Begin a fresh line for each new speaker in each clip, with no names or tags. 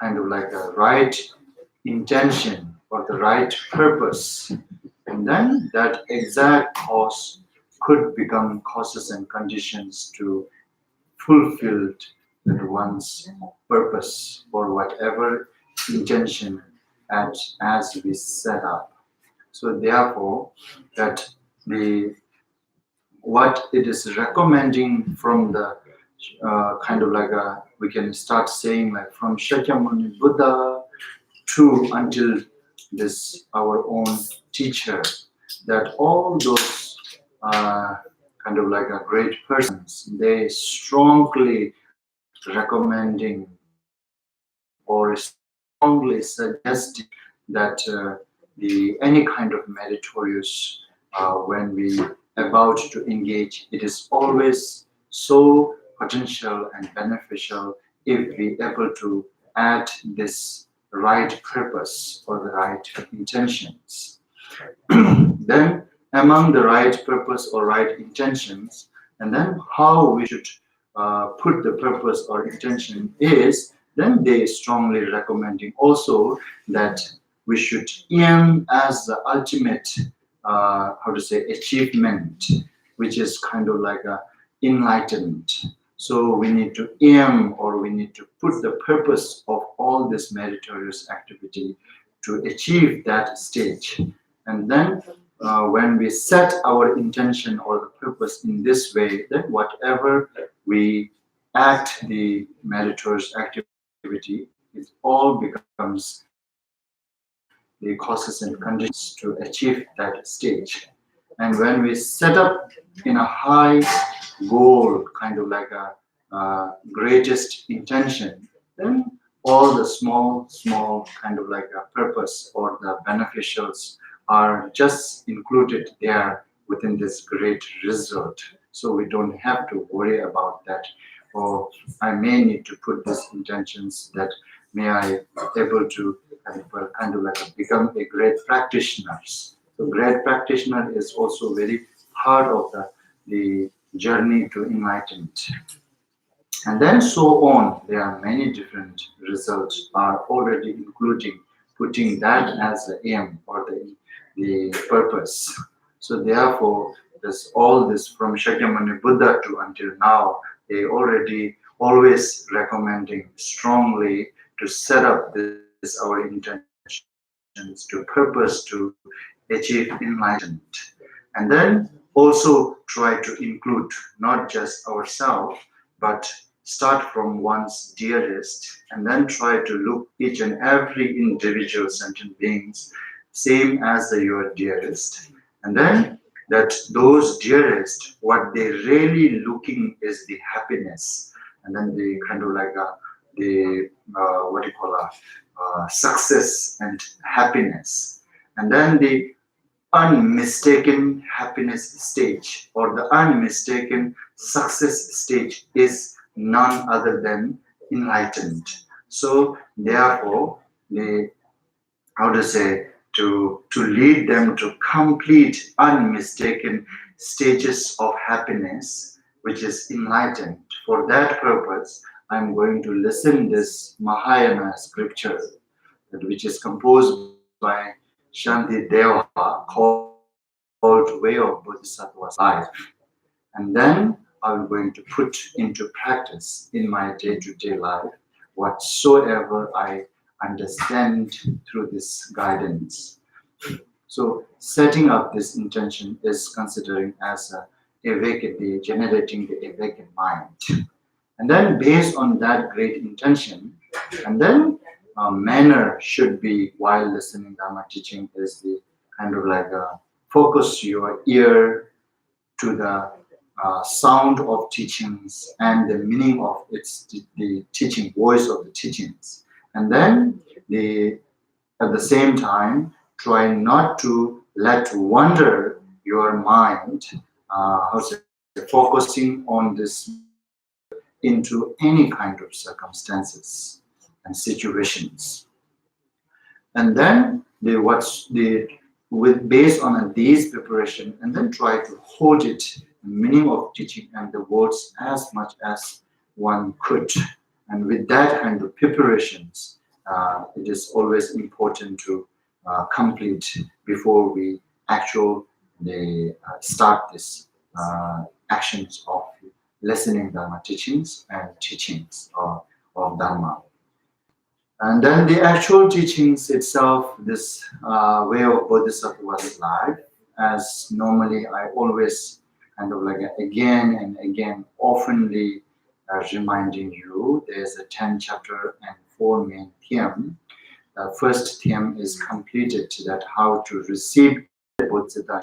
kind of like a right intention or the right purpose, and then that exact cause could become causes and conditions to fulfill one's purpose or whatever intention as we set up. So therefore, that the what it is recommending from the kind of like a, we can start saying like from Shakyamuni Buddha to until this our own teacher, that all those kind of like a great persons, they strongly recommending or strongly suggesting that the any kind of meritorious when we about to engage, it is always so potential and beneficial if we able to add this right purpose or the right intentions. Then among the right purpose or right intentions, and then how we should put the purpose or intention is, then they strongly recommending also that we should aim as the ultimate how to say achievement, which is kind of like a enlightenment. So we need to aim or we need to put the purpose of all this meritorious activity to achieve that stage. And then when we set our intention or the purpose in this way, then whatever we act the meritorious activity, it all becomes the causes and conditions to achieve that stage. And when we set up in a high goal, kind of like a greatest intention, then all the small kind of like a purpose or the beneficials are just included there within this great result. So we don't have to worry about that. Or I may need to put these intentions that may I able to kind of like become a great practitioner. So great practitioner is also very part of the journey to enlightenment. And then so on, there are many different results are already including putting that as the aim or the purpose. So therefore, this all this from Shakyamuni Buddha to until now, they already always recommending strongly to set up this our intentions to purpose to achieve enlightenment. And then also try to include not just ourselves, but start from one's dearest and then try to look each and every individual sentient beings same as your dearest. And then that those dearest, what they really looking is the happiness, and then the kind of like the what do you call success and happiness, and then the unmistaken happiness stage or the unmistaken success stage is none other than enlightened. So therefore, the how to say to lead them to complete unmistaken stages of happiness, which is enlightened. For that purpose, I'm going to listen this Mahayana scripture, which is composed by Shanti Deva, called Way of Bodhisattva's Life. And then I'm going to put into practice in my day-to-day life whatsoever I understand through this guidance. So setting up this intention is considering as generating the awakened mind. And then based on that great intention, and then manner should be while listening Dharma teaching is the kind of like focus your ear to the sound of teachings and the meaning of the teaching voice of the teachings, and then at the same time try not to let wander your mind focusing on this into any kind of circumstances and situations. And then with based on these preparation, and then try to hold it, the meaning of teaching and the words as much as one could. And with that kind of preparations, it is always important to complete before we actually start this actions of listening Dharma teachings and teachings of Dharma. And then the actual teachings itself, this way of Bodhisattva's life, as normally I always kind of like again and again, oftenly reminding you, there's a 10 chapter and 4 main theme. The first theme is completed, that how to receive Bodhisattva,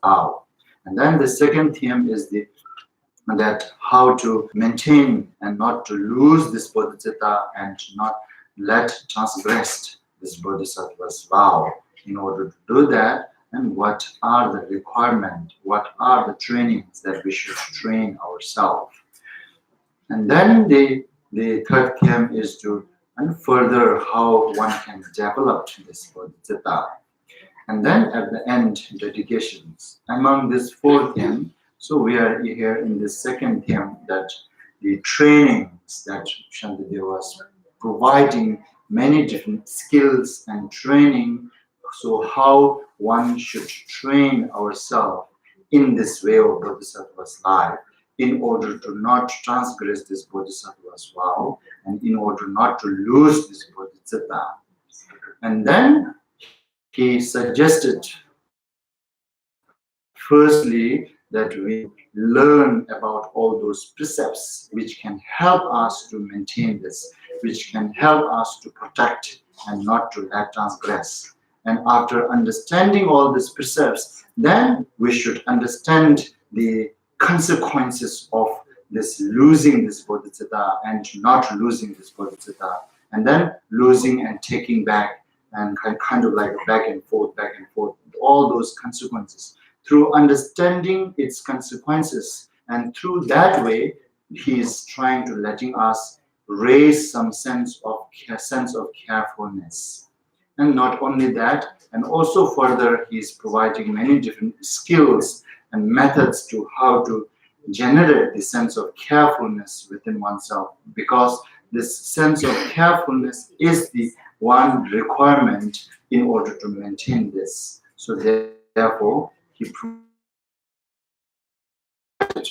how. And then the second theme is that how to maintain and not to lose this bodhisattva and not let transgress this bodhisattva's vow. In order to do that, and what are the requirements, what are the trainings that we should train ourselves. And then the third theme is to and further how one can develop this bodhisattva. And then at the end, dedications. Among these 4 themes, so we are here in the second theme, that the trainings that Shantideva was providing many different skills and training. So how one should train ourselves in this way of Bodhisattva's life in order to not transgress this Bodhisattva's vow and in order not to lose this Bodhisattva. And then he suggested firstly that we learn about all those precepts which can help us to maintain this, which can help us to protect and not to let transgress. And after understanding all these precepts, then we should understand the consequences of this losing this bodhisattva and not losing this bodhisattva, and then losing and taking back and kind of like back and forth, all those consequences. Through understanding its consequences, and through that way, he is trying to letting us raise some sense of carefulness. And not only that, and also further, he is providing many different skills and methods to how to generate the sense of carefulness within oneself, because this sense of carefulness is the one requirement in order to maintain this. So therefore, he provided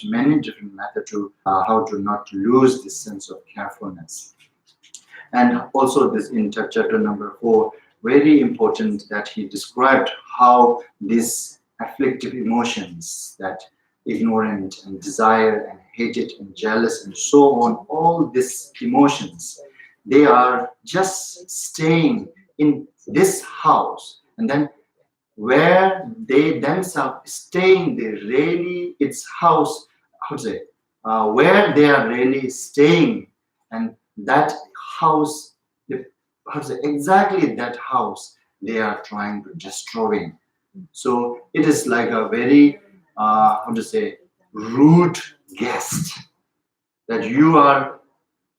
many different methods to how to not lose this sense of carefulness. And also this in chapter number 4, very important that he described how these afflictive emotions, that ignorant and desire and hatred and jealous and so on, all these emotions, they are just staying in this house, and then where they themselves staying, they really, its house, how to say, where they are really staying, and that house, how to say, exactly that house they are trying to destroy. So it is like a very, how to say, rude guest that you are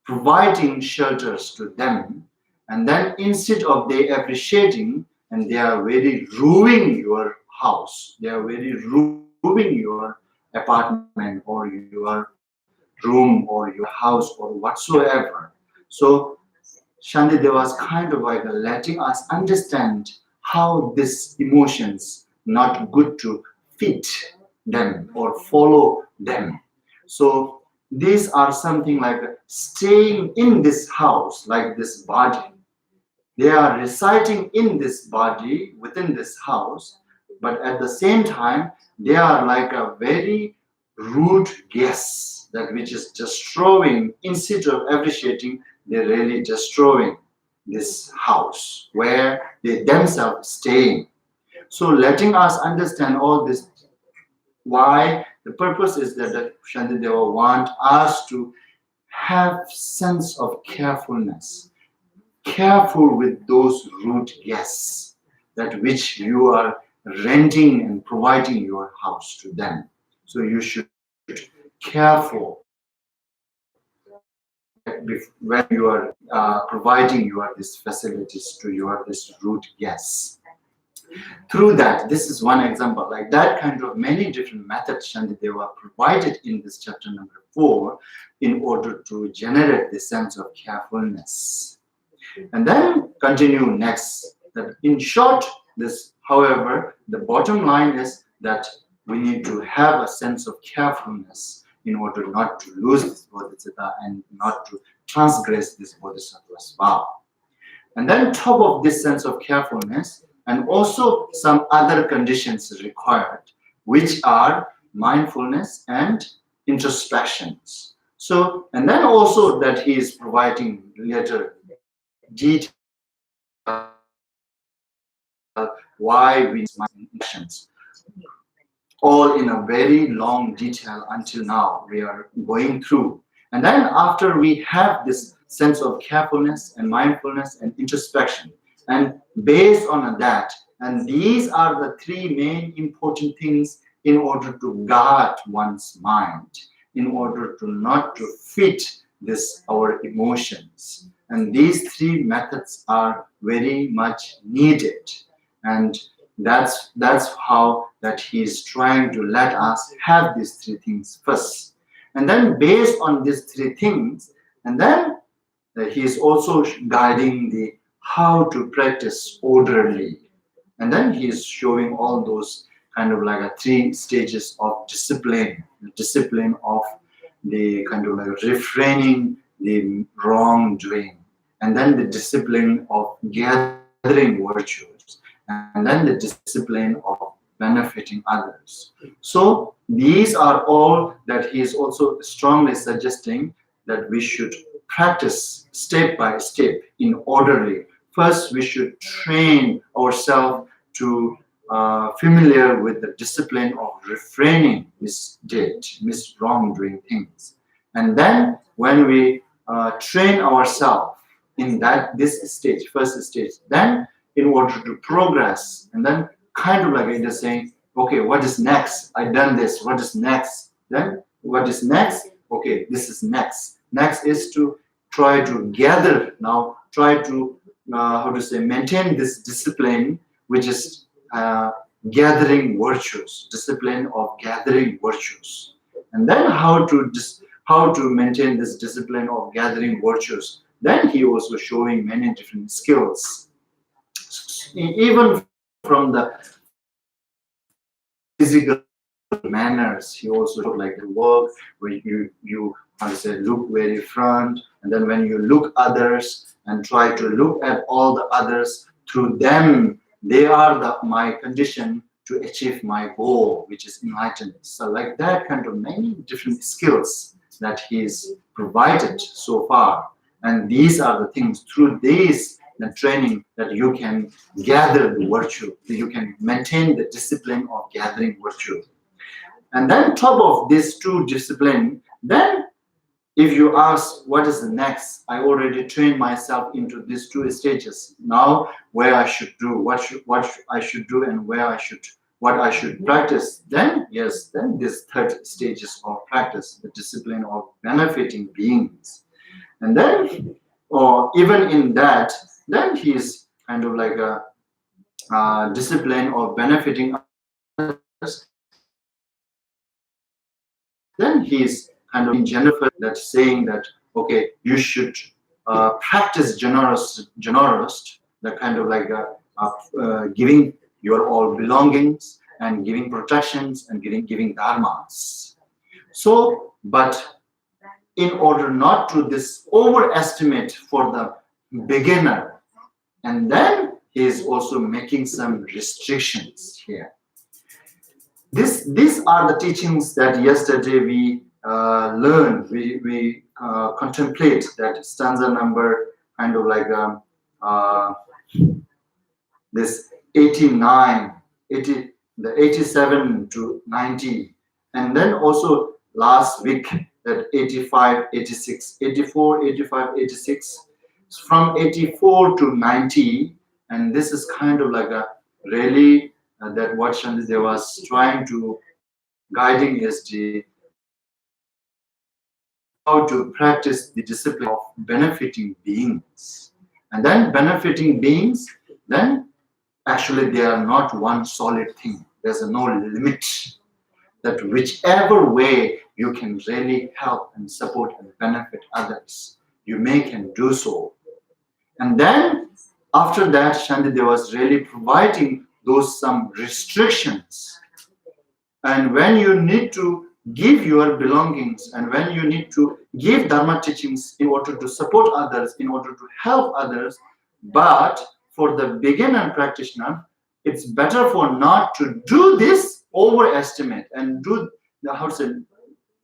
providing shelters to them, and then instead of they appreciating, and they are very ruining your house, they are very ruining your apartment or your room or your house or whatsoever. So Shantideva was kind of like letting us understand how these emotions not good to fit them or follow them. So these are something like staying in this house, like this body. They are residing in this body, within this house, but at the same time, they are like a very rude guest, that which is destroying, instead of appreciating, they're really destroying this house where they themselves staying. So letting us understand all this, why the purpose is that Shantideva want us to have sense of carefulness, careful with those rude guests, that which you are renting and providing your house to them. So you should careful when you are providing these facilities to this rude guests. Through that, this is one example, like that kind of many different methods Shantideva provided in this chapter number 4 in order to generate the sense of carefulness. And then continue next. That in short, this, however, the bottom line is that we need to have a sense of carefulness in order not to lose this bodhisattva and not to transgress this bodhisattva's vow. And then top of this sense of carefulness, and also some other conditions required, which are mindfulness and introspections. So, and then also that he is providing later detail why we actions, all in a very long detail until now we are going through. And then after we have this sense of carefulness and mindfulness and introspection, and based on that, and these are the three main important things in order to guard one's mind, in order to not to fit this our emotions. And these three methods are very much needed. And that's how that he's trying to let us have these three things first. And then based on these three things, and then he is also guiding the how to practice orderly. And then he is showing all those kind of like a three stages of discipline. The discipline of the kind of like refraining the wrongdoing, and then the discipline of gathering virtues, and then the discipline of benefiting others. So these are all that he is also strongly suggesting that we should practice step by step in orderly. First, we should train ourselves to familiar with the discipline of refraining wrongdoing things. And then when we train ourselves in this stage, first stage, then in order to progress, and then kind of like just saying, okay, what is next? I done this. What is next? Then what is next? Okay, this is next. Next is to try to gather now, try to maintain this discipline, which is gathering virtues, discipline of gathering virtues. And then how to maintain this discipline of gathering virtues. Then he also showing many different skills, even from the physical manners. He also showed like the work where you look very front, and then when you look others and try to look at all the others through them, they are my condition to achieve my goal, which is enlightenment. So like that kind of many different skills that he's provided so far. And these are the things through these the training that you can gather the virtue, that you can maintain the discipline of gathering virtue. And then top of these two discipline, then if you ask what is the next, I already trained myself into these two stages. Now where I should do, what I should do, and what I should practice. Then yes, then this third stages of practice, the discipline of benefiting beings. And then, or even in that, then he is kind of like a discipline of benefiting others. Then he is kind of in general that saying that okay, you should practice generous, the kind of like giving your all belongings and giving protections and giving dharmas. So, but in order not to this overestimate for the beginner, and then he is also making some restrictions here. These are the teachings that yesterday we learned, we contemplate that stanza number kind of like this 89, 80, the 87 to 90, and then also last week that 85, 86, 84, 85, 86, from 84 to 90, and this is kind of like a really that what Shandideva was trying to guiding is the how to practice the discipline of benefiting beings. And then benefiting beings, then actually they are not one solid thing. There's no limit. That whichever way you can really help and support and benefit others, you may can do so. And then after that, Shantideva was really providing those some restrictions. And when you need to give your belongings and when you need to give Dharma teachings in order to support others, in order to help others, but for the beginner practitioner, it's better for not to do this overestimate and do how to say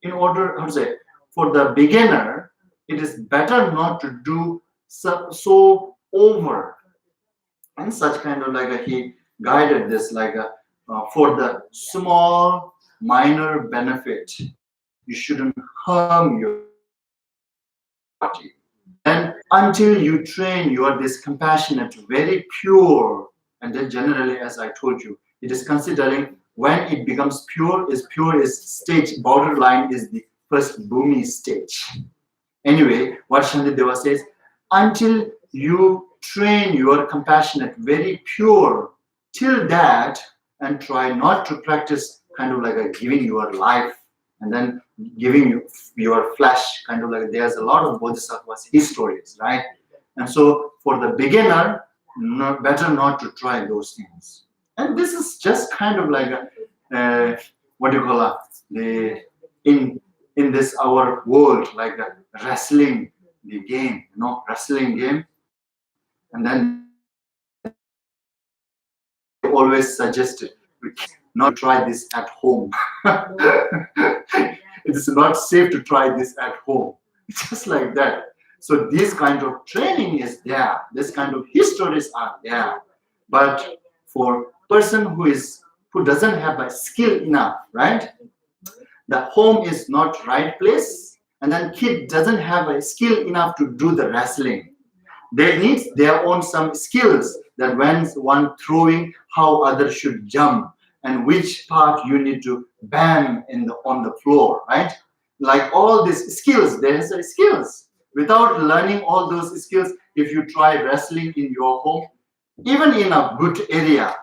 in order how to say for the beginner, it is better not to do so over and such kind of like he guided this like for the small minor benefit you shouldn't harm your body. Then until you train you are this compassionate very pure, and then generally as I told you it is considering when it becomes pure is stage borderline is the first bhumi stage. Anyway, what Shantideva says, until you train your compassionate, very pure, till that, and try not to practice kind of like a giving your life and then giving you your flesh, kind of like there's a lot of bodhisattvas histories, right? And so for the beginner, better not to try those things. And this is just kind of like a, what do you call the in this our world like a wrestling the game, wrestling game, and then they always suggested we not try this at home. It is not safe to try this at home. Just like that. So this kind of training is there. This kind of histories are there. But for person who doesn't have a skill enough, right? The home is not right place, and then kid doesn't have a skill enough to do the wrestling. They need their own some skills that when one throwing, how others should jump and which part you need to bang on the floor, right? Like all these skills, there's skills. Without learning all those skills, if you try wrestling in your home, even in a good area,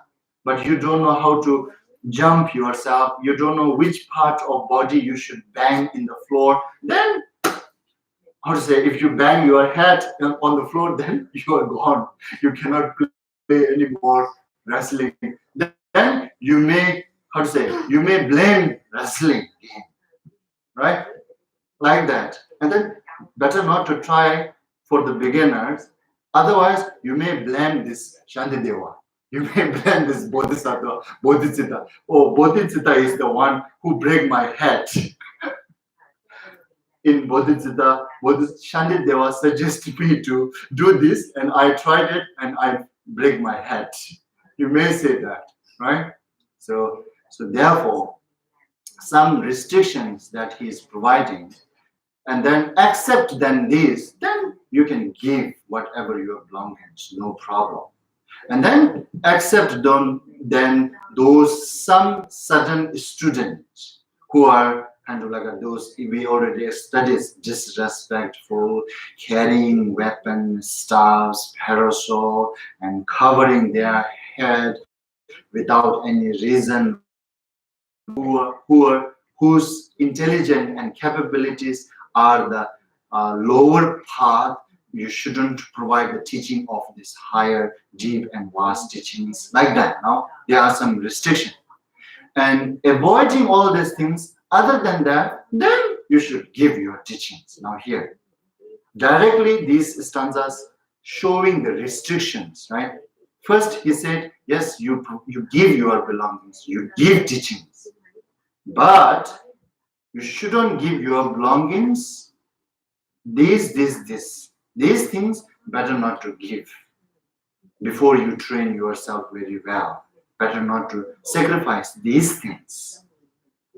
but you don't know how to jump yourself, you don't know which part of body you should bang in the floor, then how to say, if you bang your head on the floor, then you are gone. You cannot play any more wrestling. Then you may, how to say, you may blame wrestling, right? Like that. And then better not to try for the beginners. Otherwise, you may blame this Shantideva. You may blame this Bodhisattva, Bodhicitta. Oh, Bodhicitta is the one who break my head. In Bodhicitta, Shantideva suggested me to do this, and I tried it, and I break my head. You may say that, right? So therefore, some restrictions that he is providing, and then accept then this, then you can give whatever your belongings, no problem. And then accept then those some certain students who are kind of like those we already studied, disrespectful, carrying weapons, staffs, parasol, and covering their head without any reason, whose intelligence and capabilities are the lower path. You shouldn't provide the teaching of this higher, deep, and vast teachings like that. Now, there are some restrictions. And avoiding all these things, other than that, then you should give your teachings. Now here, directly these stanzas showing the restrictions, right? First, he said, yes, you give your belongings, you give teachings, but you shouldn't give your belongings, this. These things better not to give before you train yourself very well. Better not to sacrifice these things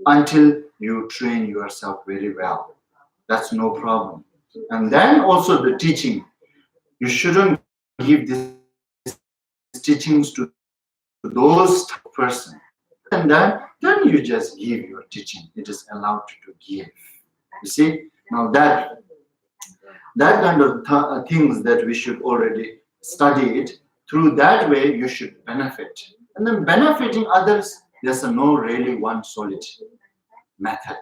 until you train yourself very well. That's no problem. And then also the teaching. You shouldn't give these teachings to those type of person. And then you just give your teaching. It is allowed to give. You see? Now that kind of things that we should already study it. Through that way, you should benefit. And then benefiting others, there's no really one solid method.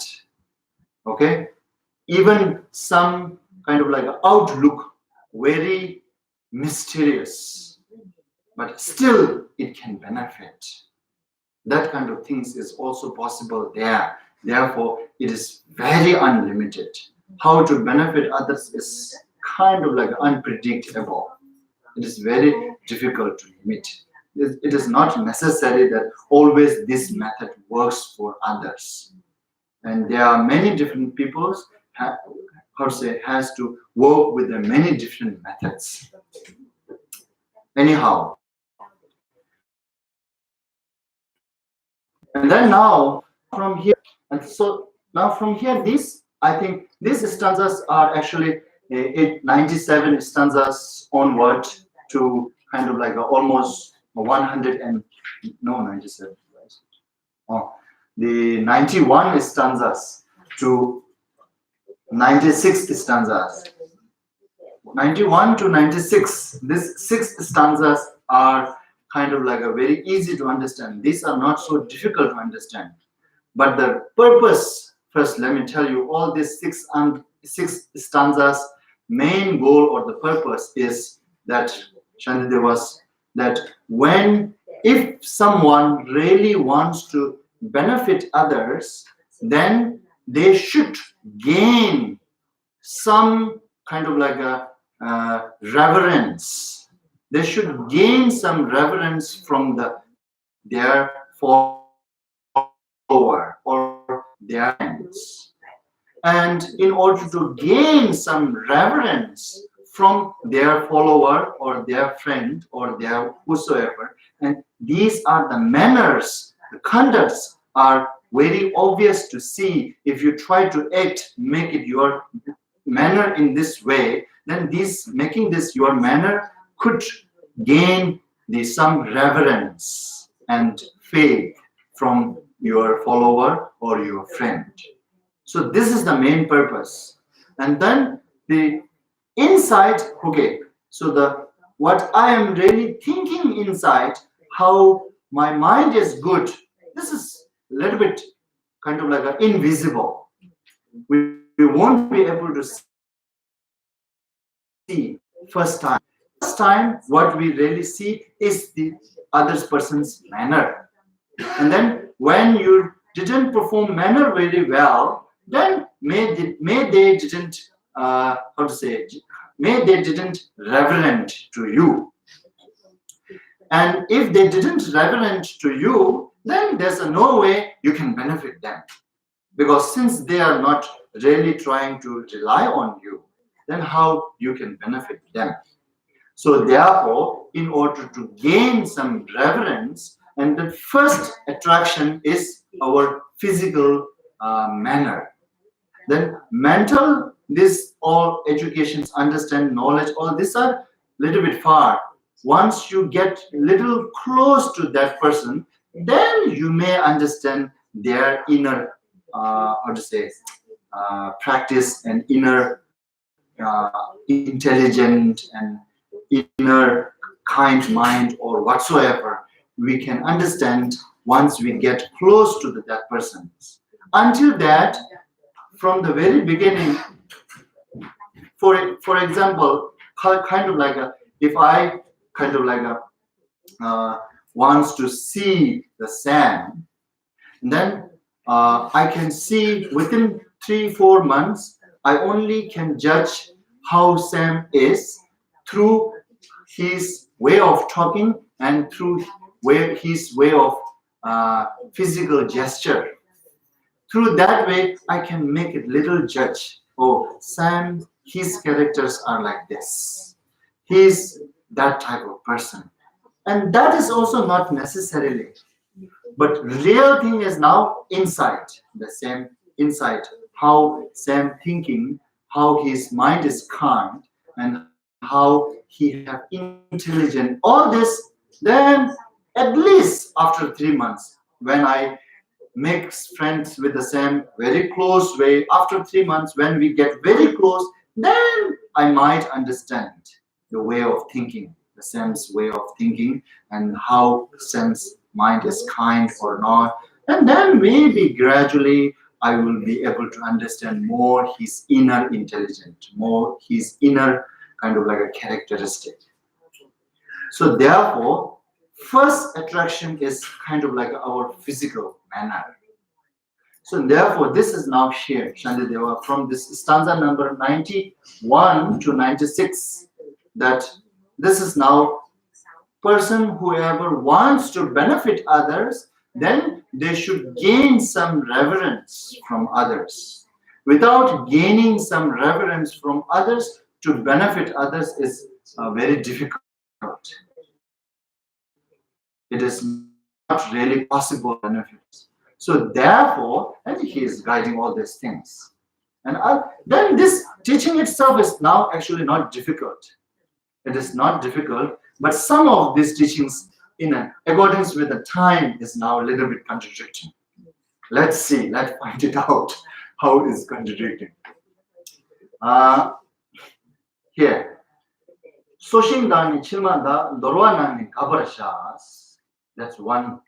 Okay? Even some kind of like outlook, very mysterious, but still it can benefit. That kind of things is also possible there. Therefore, it is very unlimited. How to benefit others is kind of like unpredictable. It is very difficult to limit. It is not necessary that always this method works for others. And there are many different peoples has to work with the many different methods. Anyhow, and then now from here, and so now from here, I think these stanzas are actually 97 stanzas onward to kind of like almost 100 and no 97. Oh, the 91 stanzas to 96 stanzas. 91 to 96. These 6 stanzas are kind of like a very easy to understand. These are not so difficult to understand. But the purpose, first let me tell you, all these 6 stanzas, main goal or the purpose is that Shantidevas, that if someone really wants to benefit others, then they should gain some kind of like a reverence. They should gain some reverence from their follower or their friends. And in order to gain some reverence from their follower or their friend or their whosoever, and these are the manners, the conducts are very obvious to see. If you try to make it your manner in this way, then making this your manner could gain some reverence and faith from your follower or your friend. So this is the main purpose. And then the inside, okay, so what I am really thinking inside, how my mind is good, this is a little bit kind of like invisible. We won't be able to see first time. First time, what we really see is the other person's manner. And then when you didn't perform manner very well, then may they didn't may they didn't reverent to you. And if they didn't reverent to you, then there's no way you can benefit them. Because since they are not really trying to rely on you, then how you can benefit them? So therefore, in order to gain some reverence, and the first attraction is our physical manner. Then mental, this all educations, understand, knowledge, all these are little bit far. Once you get little close to that person, then you may understand their inner, practice and inner intelligent and inner kind mind or whatsoever. We can understand once we get close to that person. Until that, from the very beginning, for example, kind of like if I kind of like wants to see the Sam, then I can see within 3-4 months, I only can judge how Sam is through his way of talking and through his way of physical gesture. Through that way, I can make it little judge. Oh, Sam, his characters are like this. He's that type of person. And that is also not necessarily. But real thing is now inside, the same inside, how Sam thinking, how his mind is calm, and how he have intelligent, all this, then at least after 3 months, when I make friends with the Sam very close way, after 3 months, when we get very close, then I might understand the way of thinking, the Sam's way of thinking, and how Sam's mind is kind or not. And then maybe gradually I will be able to understand more his inner intelligence, more his inner kind of like a characteristic. So therefore, first attraction is kind of like our physical manner. So therefore, this is now here, Shantideva, from this stanza number 91 to 96, that this is now person whoever wants to benefit others, then they should gain some reverence from others. Without gaining some reverence from others, to benefit others is very difficult. It is not really possible benefits. So therefore, and he is guiding all these things. And then this teaching itself is now actually not difficult. It is not difficult, but some of these teachings in accordance with the time is now a little bit contradicting. Let's see, let's find it out how it is contradicting. Here. Soshindani Chilmanda Dorwanani Kabarashas. That's one.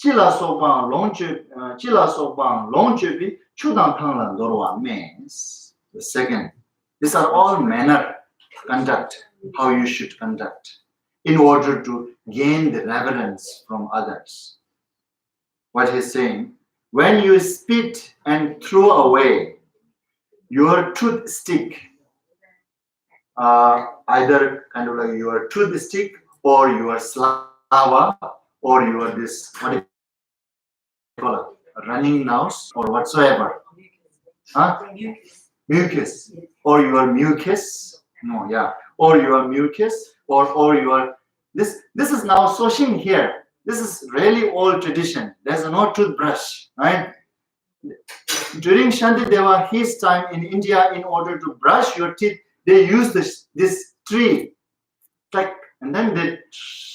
Chila Soban Longchebi Chudan Tangla Dorwa means. The second. These are all manner conduct, how you should conduct, in order to gain the reverence from others. What he's saying, when you spit and throw away your toothstick, either kind of like your toothstick or your slava or your this, what do you call it, running nose or whatsoever, mucus, or your mucus, no, yeah, or your mucus, or your this is now Soshin here. This is really old tradition. There's no toothbrush, right? During Shantideva, his time in India, in order to brush your teeth, they use this tree, like, and then they,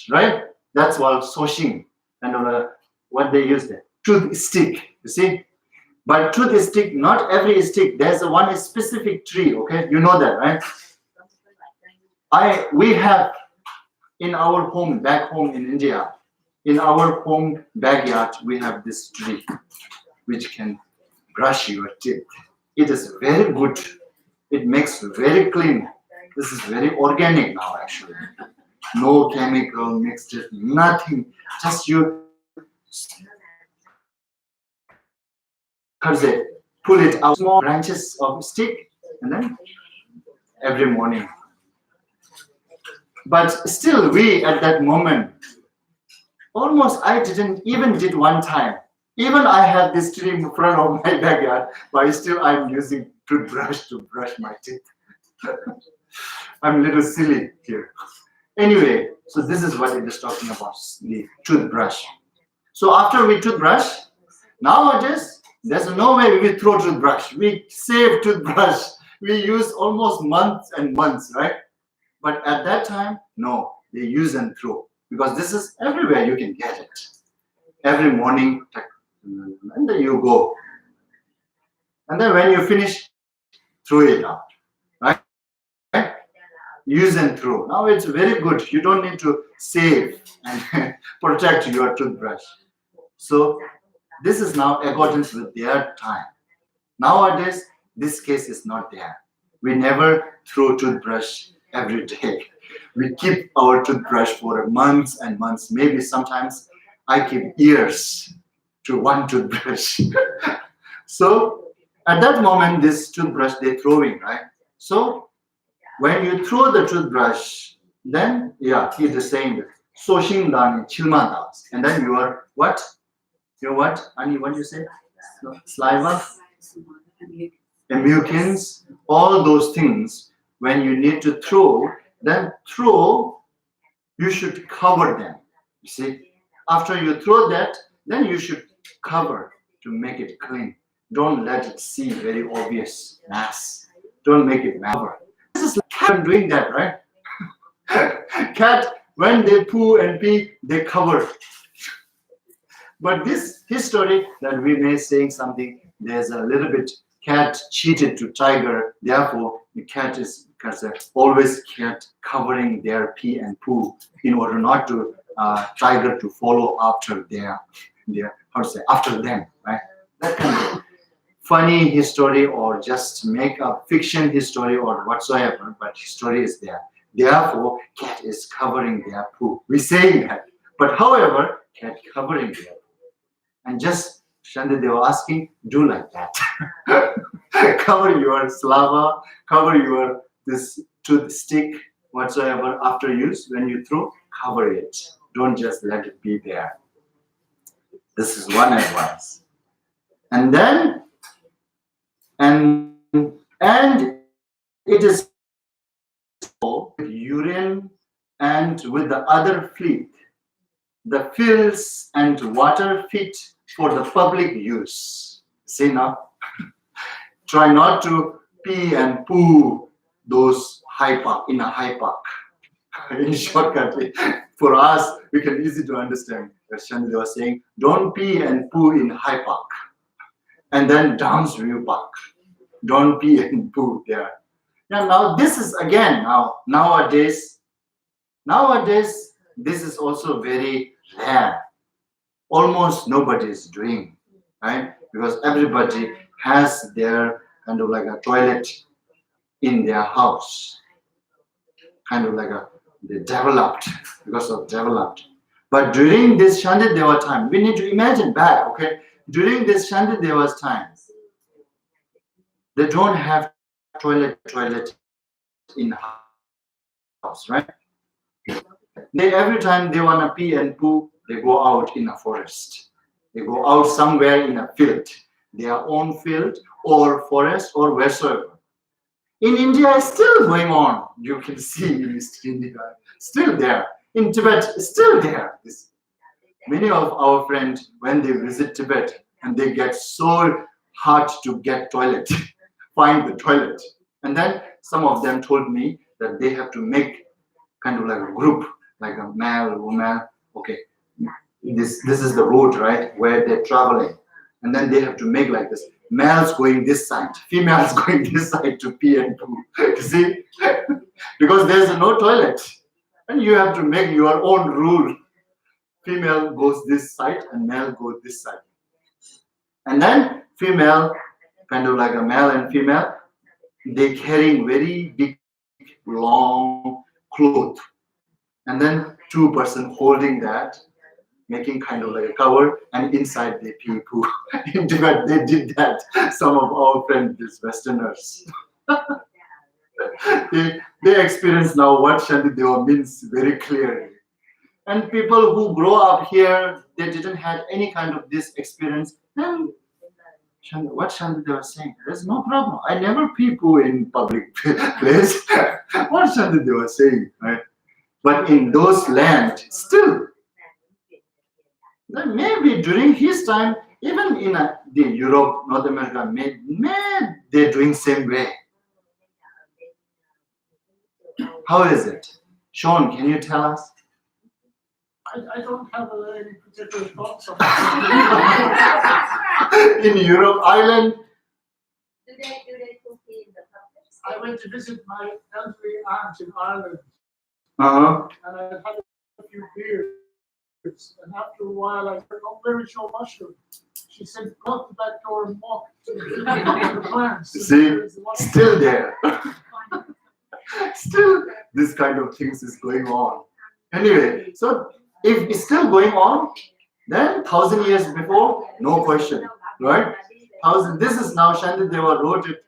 right? That's called Soshin, and what they use there, tooth stick. You see, but tooth stick, not every stick. There's one specific tree. Okay, you know that, right? We have in our home, back home in India, in our home backyard, we have this tree which can brush your teeth. It is very good. It makes very clean. This is very organic now, actually. No chemical mixed, nothing. Just you pull it out, small branches of stick, and then every morning. But still, we at that moment, almost I didn't even did one time. Even I have this tree in front of my backyard, but still I'm using toothbrush to brush my teeth. I'm a little silly here. Anyway, so this is what it is talking about, the toothbrush. So after we toothbrush, nowadays, there's no way we throw toothbrush. We save toothbrush. We use almost months and months, right? But at that time, no, they use and throw. Because this is everywhere you can get it. Every morning, and then you go. And then when you finish, throw it out, right? Use and throw. Now it's very good. You don't need to save and protect your toothbrush. So this is now accordance with their time. Nowadays, this case is not there. We never throw toothbrush every day. We keep our toothbrush for months and months. Maybe sometimes I keep years to one toothbrush. So at that moment, this toothbrush they're throwing, right? So when you throw the toothbrush, then yeah, he is saying Soshindani Chilmandas. And then you are what? Your what? Ani, what do you say? Saliva? Mucins, all those things. When you need to throw, then throw, you should cover them. You see, after you throw that, then you should cover to make it clean. Don't let it see very obvious mass. Don't make it cover. This is like cat doing that, right? Cat, when they poo and pee, they cover. But this history that we may saying something, there's a little bit cat cheated to tiger, therefore the cat is always cat covering their pee and poo in order not to tiger to follow after their how to say after them, right? That kind of funny history or just make a fiction history or whatsoever, but history is there. Therefore, cat is covering their poo. We say that. But however, cat covering their poo. And just Shandideva asking, do like that. Cover your slava, cover your this toothstick, whatsoever, after use, when you throw, cover it. Don't just let it be there. This is one advice. And then, and it is urine and with the other fleet, the fills and water fit for the public use. See now? Try not to pee and poo those in a high park. In shortcut, for us, we can easy to understand. Shandideva was saying, don't pee and poo in high park. And then Downsview Park. Don't pee and poo there. Now this is again, nowadays, this is also very rare. Almost nobody is doing, right? Because everybody has their kind of like a toilet in their house. Kind of like they developed, because of developed. But during this Shandideva time, we need to imagine back, okay? During this Shandideva's time, they don't have toilet in house, right? Every time they want to pee and poo, they go out in a forest. They go out somewhere in a field, their own field or forest or wheresoever. In India, it's still going on. You can see in East India, still there. In Tibet, still there. Many of our friends, when they visit Tibet, and they get so hard to get toilet, find the toilet. And then some of them told me that they have to make kind of like a group, like a male, woman. Okay, this is the road, right, where they're traveling. And then they have to make like this. Males going this side, females going this side to pee and poo. You see? Because there's no toilet. And you have to make your own rule. Female goes this side and male goes this side. And then female, kind of like a male and female, they carrying very big, long cloth. And then two person holding that, making kind of like a cover, and inside they pee poo. In Tibet, they did that. Some of our friends, these Westerners, they experience now what Shandideva means very clearly. And people who grow up here, they didn't have any kind of this experience. Then what Shandideva was saying, there's no problem. I never pee poo in public place. What Shandideva was saying, right? But in those lands, still, maybe during his time, even in the Europe, North America, they're doing same way. How is it? Sean, can you tell us?
I don't have any particular thoughts on
it. In Europe, Ireland,
do they cook in the public?
I went to visit my elderly aunt in Ireland. And I had a few beers. And after a while, I said, "Oh, where is your mushroom?" She said, "Go out the back door and walk to the plants."
See, still there. Still, this kind of things is going on. Anyway, so if it's still going on, then 1,000 years before, no question, right? This is now Shandideva wrote it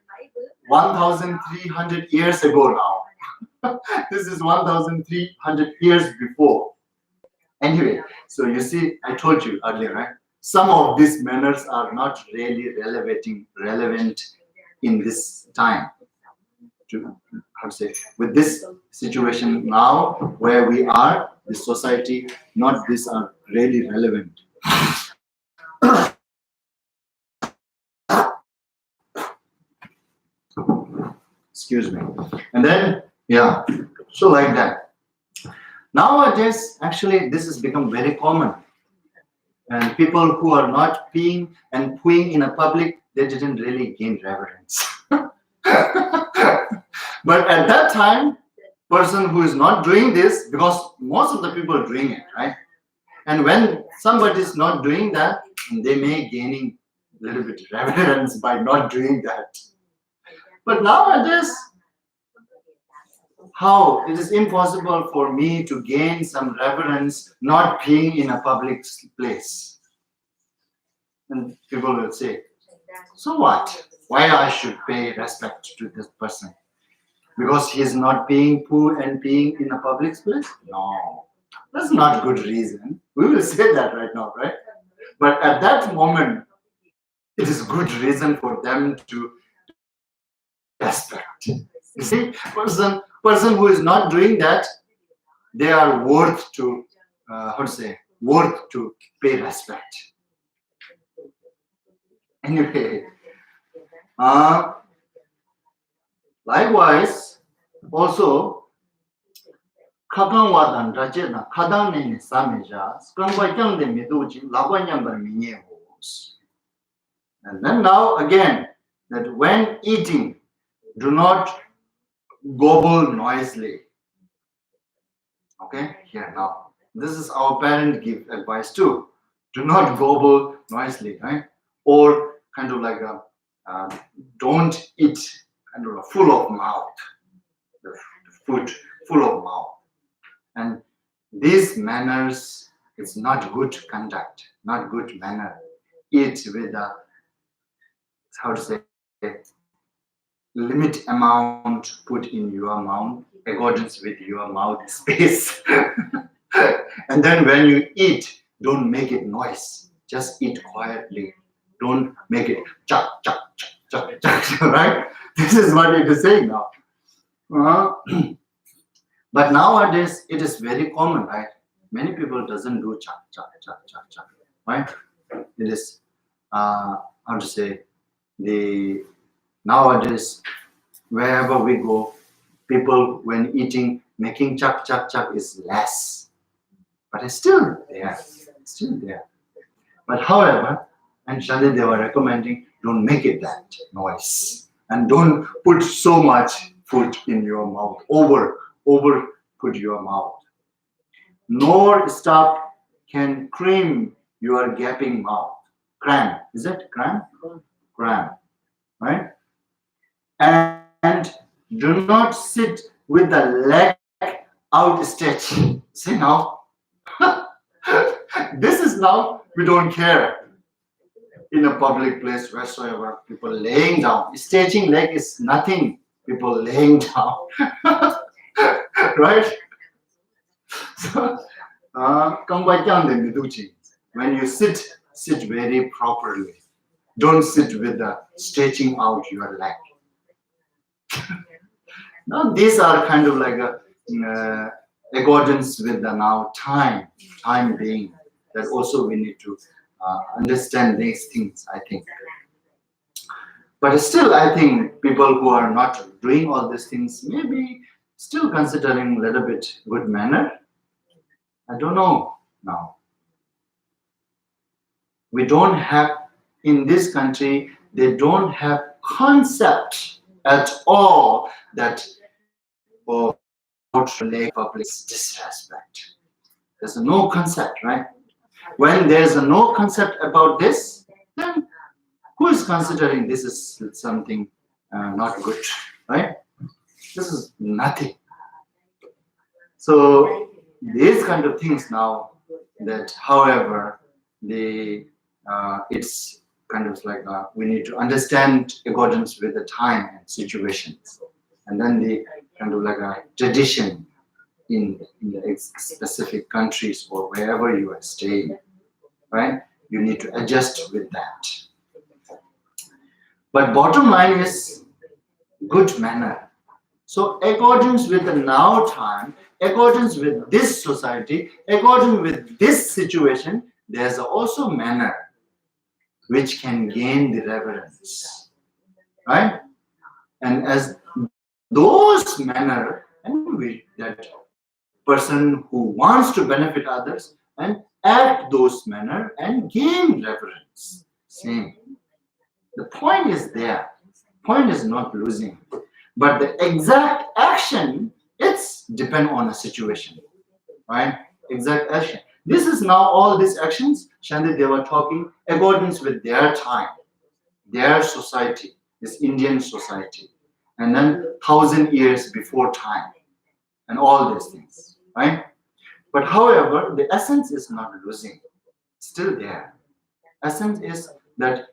1,300 years ago now. This is 1,300 years before. Anyway, so you see, I told you earlier, right? Some of these manners are not really relevant in this time. How to say, with this situation now where we are, the society, not these are really relevant. Excuse me. And then, yeah, so like that. Nowadays, actually, this has become very common. And people who are not peeing and pooing in a public, they didn't really gain reverence. But at that time, person who is not doing this, because most of the people are doing it, right? And when somebody is not doing that, they may gaining a little bit reverence by not doing that. But nowadays, how it is impossible for me to gain some reverence not being in a public place. And people will say, so what? Why I should pay respect to this person? Because he is not being poor and being in a public place? No, that's not good reason. We will say that right now, right? But at that moment, it is good reason for them to respect. You see, person who is not doing that, they are worth to, worth to pay respect. Anyway, likewise, also, Kadang wadan rajena kadang ne sameja skangwa yang de meduji lawan yang berminye hos. And then now again, that when eating, do not gobble noisily. Okay, here now. This is our parent give advice too. Do not gobble noisily, right? Or kind of like don't eat kind of full of mouth. The food full of mouth. And these manners, it's not good conduct, not good manner. Eat with a, limit amount put in your mouth, accordance with your mouth space. And then when you eat, don't make it noise. Just eat quietly. Don't make it chak, chak, chak, chak, chak, right? This is what it is saying now. But nowadays, it is very common, right? Many people doesn't do chak, chak, chak, chak, chak, right? It is, nowadays, wherever we go, people, when eating, making chak, chak, chak is less. But it's still there, But however, and Shandi, they were recommending, don't make it that noise. And don't put so much food in your mouth, over put your mouth. Nor stop can cram your gaping mouth. Cram, is it cram? Cram, right? And do not sit with the leg outstretched. See now? This is now, we don't care. In a public place, wheresoever, people laying down. Stretching leg is nothing. People laying down. Right? So, when you sit very properly. Don't sit with the stretching out your leg. Now these are kind of like accordance with the now time being, that also we need to understand these things, I think. But still, I think people who are not doing all these things may be still considering a little bit good manner. I don't know now. We don't have, in this country, they don't have concept at all that of public disrespect. There's no concept, right? When there's no concept about this, then who is considering this is something not good, right? This is nothing. So these kind of things now, that however, it's kind of like we need to understand accordance with the time and situations, and then the kind of like a tradition in the specific countries or wherever you are staying, right? You need to adjust with that. But bottom line is good manner. So accordance with the now time, accordance with this society, according with this situation, there's also manner which can gain the reverence, right? And as those manner, and that person who wants to benefit others and act those manner and gain reverence. Same. The point is there. Point is not losing. But the exact action, it's depend on a situation, right? Exact action. This is now all these actions, Shandi, they were talking accordance with their time, their society, this Indian society, and then 1,000 years before time. and all these things, right? But however, the essence is not losing, still there. Essence is that,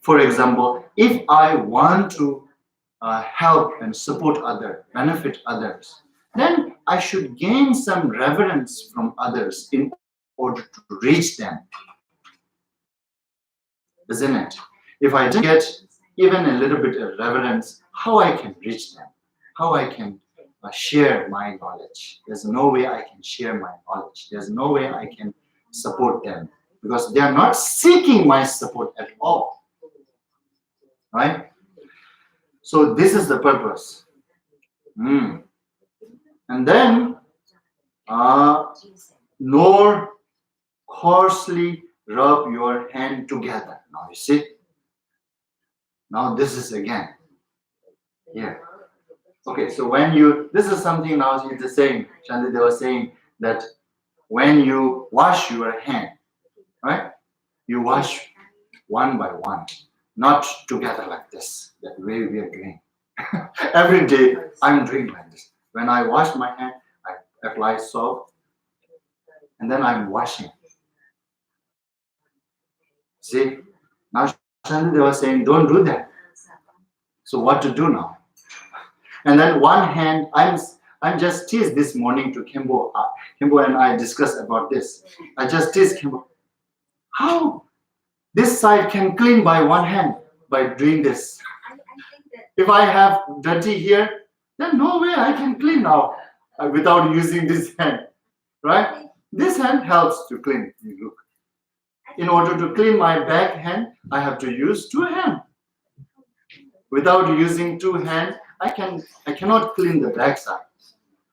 for example, if I want to help and support others, benefit others, then I should gain some reverence from others in order to reach them, isn't it? If I didn't get even a little bit of reverence, how I can reach them? How I can share my knowledge? There's no way I can share my knowledge. There's no way I can support them because they are not seeking my support at all, right? So this is the purpose. And then, nor coarsely rub your hand together. Now you see. Now this is again here. Okay, so when you, this is something now it's the same. Shanti, they were saying that when you wash your hand, right? You wash one by one, not together like this. That way we are doing. Every day I'm doing like this. When I wash my hand, I apply soap, and then I'm washing. See, now Shanti, they were saying, don't do that. So what to do now? And then one hand, I'm just teased this morning to Kimbo. Kimbo and I discussed about this. I just teased Kimbo. How this side can clean by one hand by doing this? If I have dirty here, then no way I can clean now without using this hand, right? This hand helps to clean. You look. In order to clean my back hand, I have to use two hands. Without using two hands, I cannot clean the back side.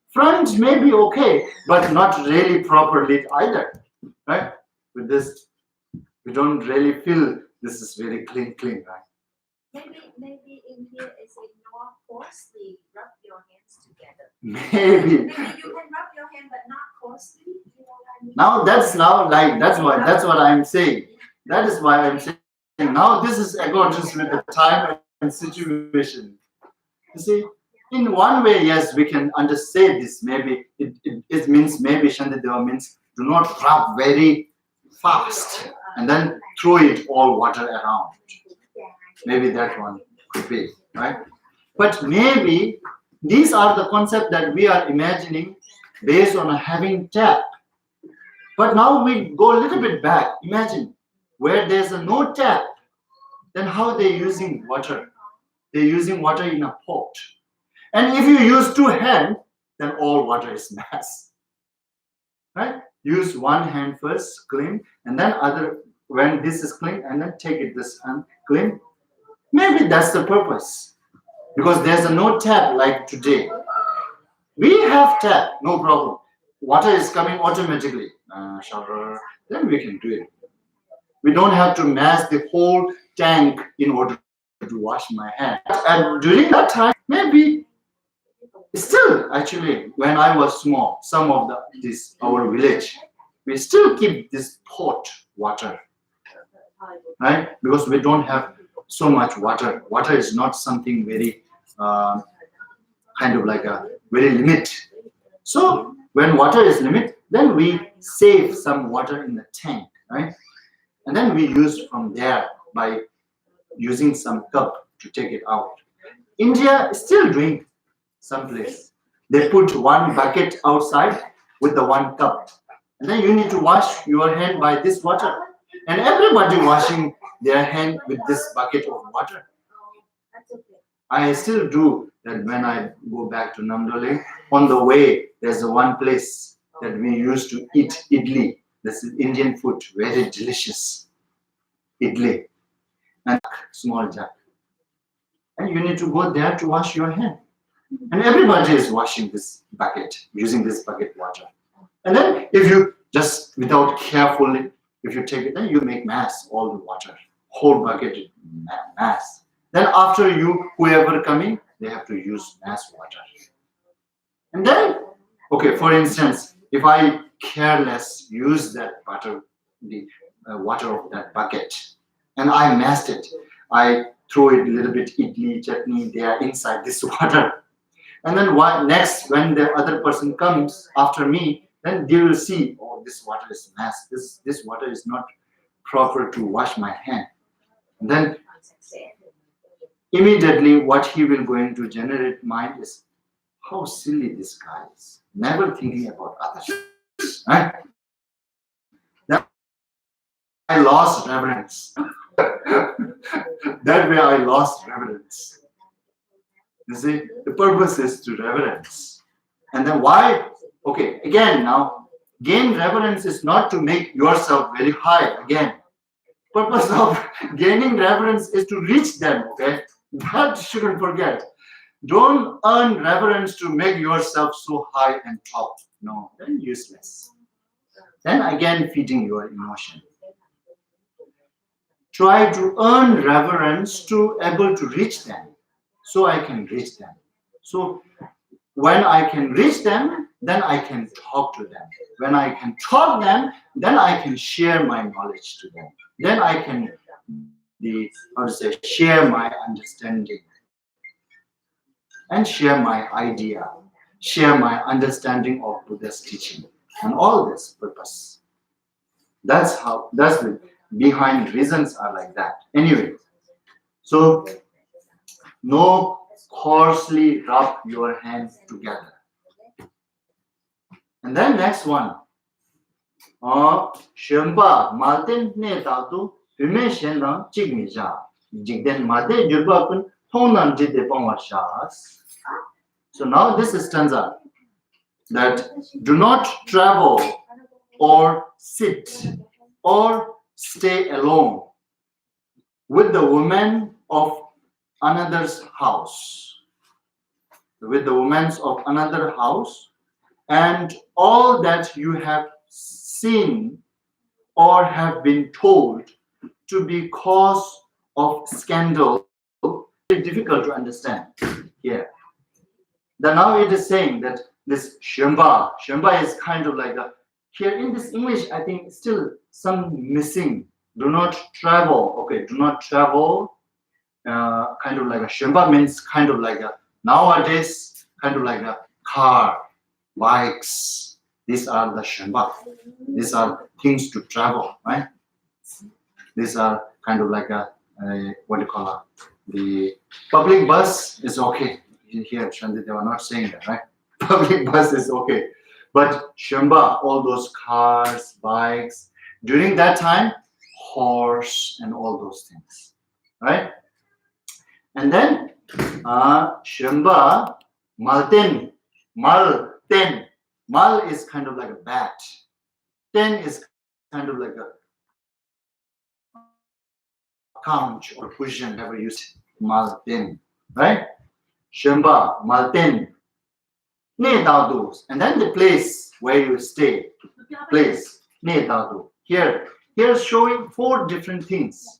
Front may be okay, but not really properly either, right? With this, we don't really feel this is very clean, right?
Maybe in here is a more coarsely rub your hands together.
Maybe
you can rub your hand, but not coarsely. You know what I mean?
Now that's what I'm saying. That is why I'm saying now this is according with the time and situation. You see, in one way, yes, we can understand this. Maybe it means maybe Shantideva means do not rub very fast and then throw it all water around. Maybe that one could be, right? But maybe these are the concepts that we are imagining based on having tap. But now we go a little bit back. Imagine where there's no tap, then how they're using water? They're using water in a pot. And if you use two hands, then all water is mess. Right? Use one hand first, clean, and then other, when this is clean, and then take it this hand, clean. Maybe that's the purpose. Because there's no tap like today. We have tap, no problem. Water is coming automatically. Shower, then we can do it. We don't have to mass the whole tank in order to wash my hand. And during that time, maybe still actually when I was small, some of our village, we still keep this pot water, right? Because we don't have so much water. Water is not something very kind of like a very limit. So when water is limit, then we save some water in the tank, right? And then we use from there by using some cup to take it out. India is still doing someplace. They put one bucket outside with the one cup. And then you need to wash your hand by this water. And everybody washing their hand with this bucket of water. I still do that when I go back to Namdole. On the way, there's one place that we used to eat idli. This is Indian food, very delicious. Idli. And small jug. And you need to go there to wash your hand. And everybody is washing this bucket, using this bucket water. And then if you just without carefully, if you take it, then you make mass, all the water. Whole bucket mass. Then after you, whoever coming, they have to use mass water. And then, okay, for instance, if I careless use that water, the water of that bucket, and I massed it, I throw it a little bit idli, chutney there inside this water. And then next, when the other person comes after me, then they will see, oh, this water is mess. This water is not proper to wash my hand. And then immediately what he will going to generate mind is, how silly this guy is. Never thinking about others. Right? That I lost reverence. That way I lost reverence. You see, the purpose is to reverence. And then why? Okay, again now, gain reverence is not to make yourself very high. Again, purpose of gaining reverence is to reach them, okay? That shouldn't forget. Don't earn reverence to make yourself so high and top. No, then useless. Then again feeding your emotion. Try to earn reverence to able to reach them. So I can reach them. So when I can reach them, then I can talk to them. When I can talk them, then I can share my knowledge to them. Then I can share my understanding and share my idea, share my understanding of Buddha's teaching, and all this purpose. That's the behind reasons are like that. Anyway, so no coarsely rub your hands together. And then next one. Shemba Martin ne tatu Pimen lang Chigmija. Jigden Mate Jubakun Tonan did the Pawashas. So now this is stanza that do not travel or sit or stay alone with the women of another's house. With the women of another house, and all that you have seen or have been told to be cause of scandal, very difficult to understand here. Then now it is saying that this Shemba is kind of like a, here in this English, I think still some missing. Do not travel. Okay, do not travel. Kind of like a Shemba means kind of like a, nowadays, kind of like a car, bikes. These are the Shemba. These are things to travel, right? These are kind of like a what do you call it? The public bus is okay. Here, Shandi, they were not saying that, right? Public bus is okay. But Shemba, all those cars, bikes, during that time, horse and all those things, right? And then Shemba, Malten. Mal is kind of like a bat. Ten is kind of like a couch or cushion, never used Malten, right? Shemba, Malten, Ne Dadu. And then the place where you stay. Place, Ne Dadu. Here's showing 4 different things.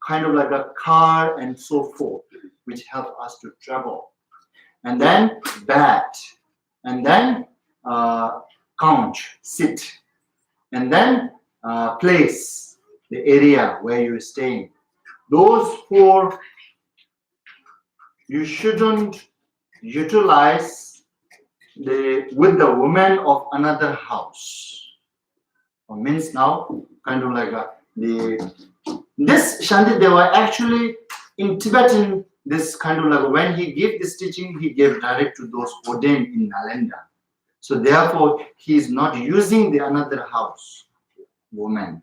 Kind of like a car and so forth, which help us to travel. And then bat. And then couch, sit. And then place, the area where you're staying. Those 4 you shouldn't utilize with the woman of another house. Or means now kind of like this Shantideva actually in Tibetan, this kind of like when he gave this teaching, he gave direct to those ordained in Nalanda. So therefore, he is not using the another house woman.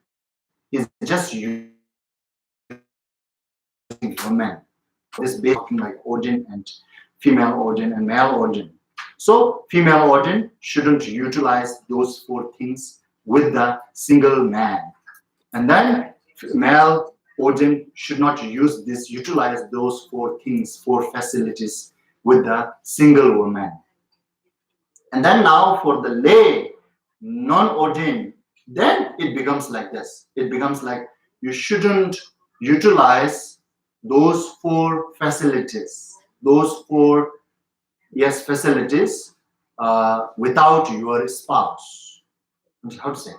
He's just using woman. This based on like ordain and female ordain and male ordain. So female ordain shouldn't utilize those 4 things with the single man. And then male ordain should not utilize those 4 things, 4 facilities with the single woman. And then now for the lay, non-ordained, then it becomes like this. It becomes like you shouldn't utilize those 4 facilities, those 4 facilities without your spouse. How to say?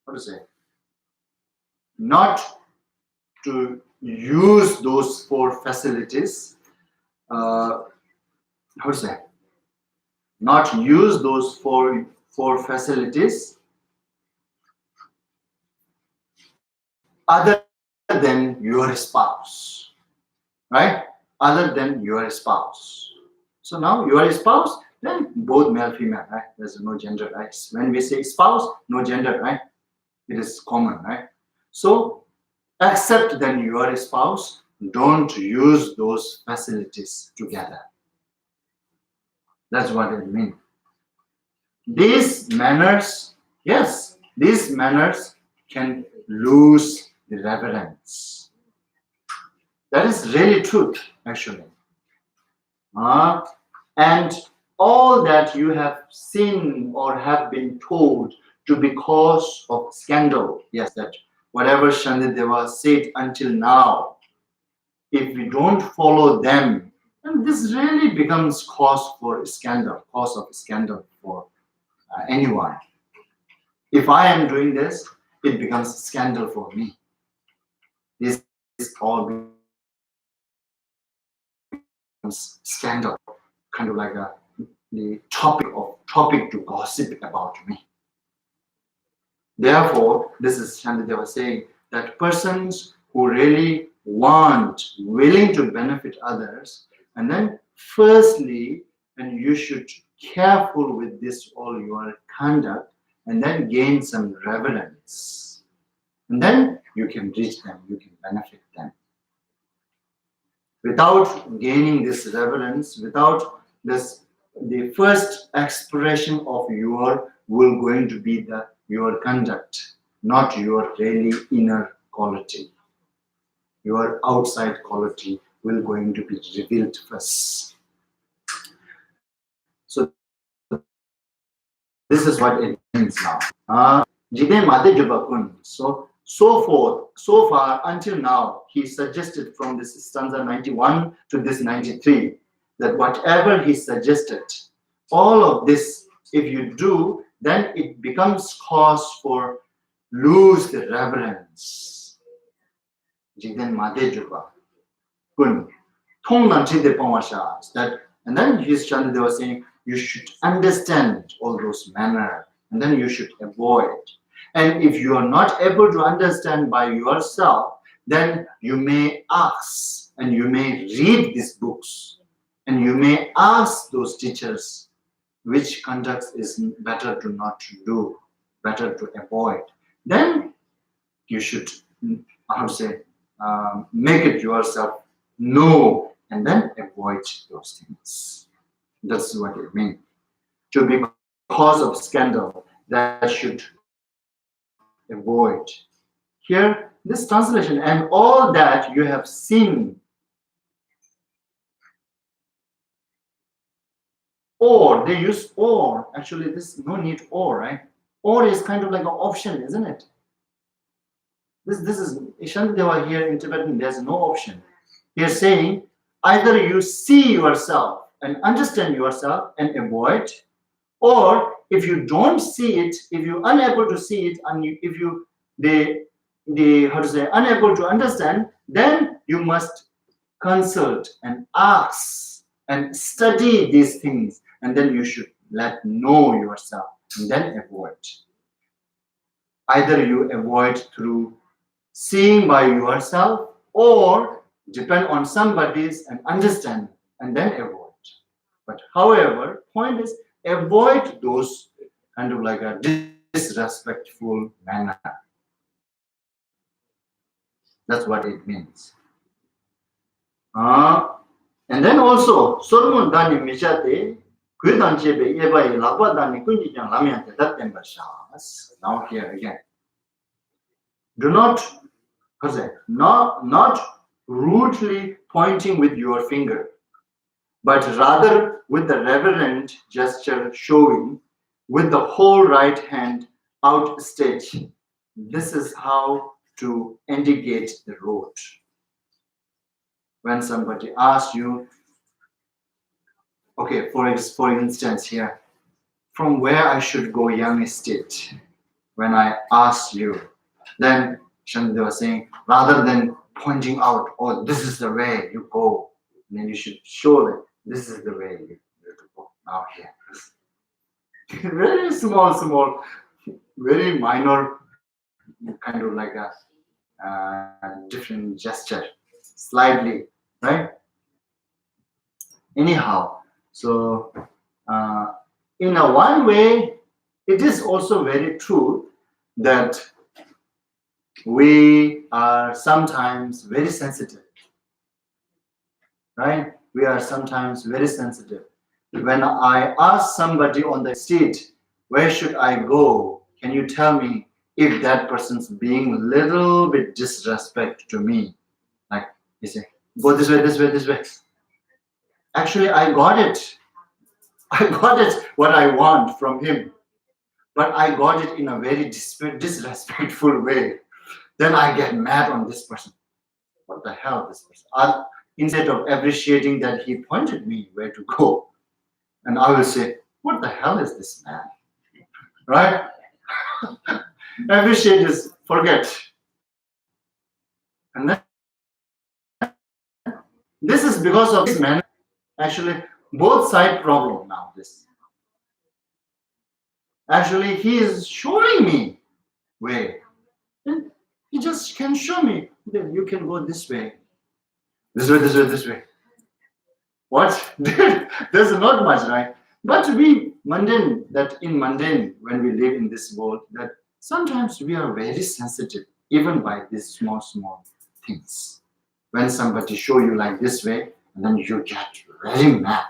How to say? Not to use those 4 facilities how to say, not use those four facilities other than your spouse, right? Other than your spouse. So now your spouse, then both male, female, right? There's no gender, right? When we say spouse, no gender, right? It is common, right? So except then your spouse, don't use those facilities together. That's what it means. These manners, yes, these manners can lose the reverence. That is really truth, actually. And all that you have seen or have been told to be cause of scandal, yes, that whatever Shandideva said until now, if we don't follow them, then this really becomes cause of scandal for anyone. If I am doing this, it becomes scandal for me. This all becomes scandal, kind of like the topic to gossip about me. Therefore, this is Shandideva saying that persons who really willing to benefit others, and then firstly, and you should careful with this all your conduct, and then gain some reverence. And then you can reach them, you can benefit them. Without gaining this reverence, without this, the first expression of your will going to be your conduct, not your really inner quality. Your outside quality will going to be revealed first. So this is what it means now. So far until now, he suggested from this stanza 91 to this 93 that whatever he suggested, all of this, if you do, then it becomes cause for lose the reverence. That, and then his Chandra was saying you should understand all those manner, and then you should avoid. And if you are not able to understand by yourself, then you may ask and you may read these books and you may ask those teachers which conduct is better to not do, better to avoid. Then you should, how to say, make it yourself know and then avoid those things. That's what it means. To be cause of scandal that should avoid. Here, this translation, and all that you have seen, or, they use or, actually this no need or, right? Or is kind of like an option, isn't it? This is Ishantadeva here in Tibetan, there's no option. He's saying either you see yourself and understand yourself and avoid, or if you don't see it, if you're unable to see it, and if you how to say, unable to understand, then you must consult and ask and study these things, and then you should know yourself and then avoid. Either you avoid through seeing by yourself, or depend on somebody's and understand and then avoid. But however, point is avoid those kind of like a disrespectful manner. That's what it means. And then also, Solomon Dani Mijate, Kudanchebe Eva Lava Dani Kunjijan Lamiante, that Shas. Now here again. Do not, not rudely pointing with your finger, but rather with the reverent gesture showing with the whole right hand outstretched. This is how to indicate the road. When somebody asks you, okay, for instance here, from where I should go young estate, when I ask you, then Shandideva was saying, rather than pointing out, oh, this is the way you go, And then you should show that this is the way you have to go. Now here. Very small, very minor, kind of like a different gesture, slightly, right? Anyhow, so in a one way, it is also very true that we are sometimes very sensitive, right? We are sometimes very sensitive. When I ask somebody on the street, where should I go? Can you tell me if that person's being a little bit disrespect to me? Like, you say, go this way, this way, this way. Actually, I got it. I got it what I want from him. But I got it in a very disrespectful way. Then I get mad on this person. What the hell, this person? Instead of appreciating that he pointed me where to go, and I will say, what the hell is this man? Right? Appreciate is forget. And then this is because of this man. Actually, both side problem now. This. Actually, he is showing me way. And he just can show me. Then you can go this way. This way, this way, this way. What? There's not much, right? But we mundane, that in mundane, when we live in this world, that sometimes we are very sensitive, even by these small things. When somebody show you like this way, and then you get very mad.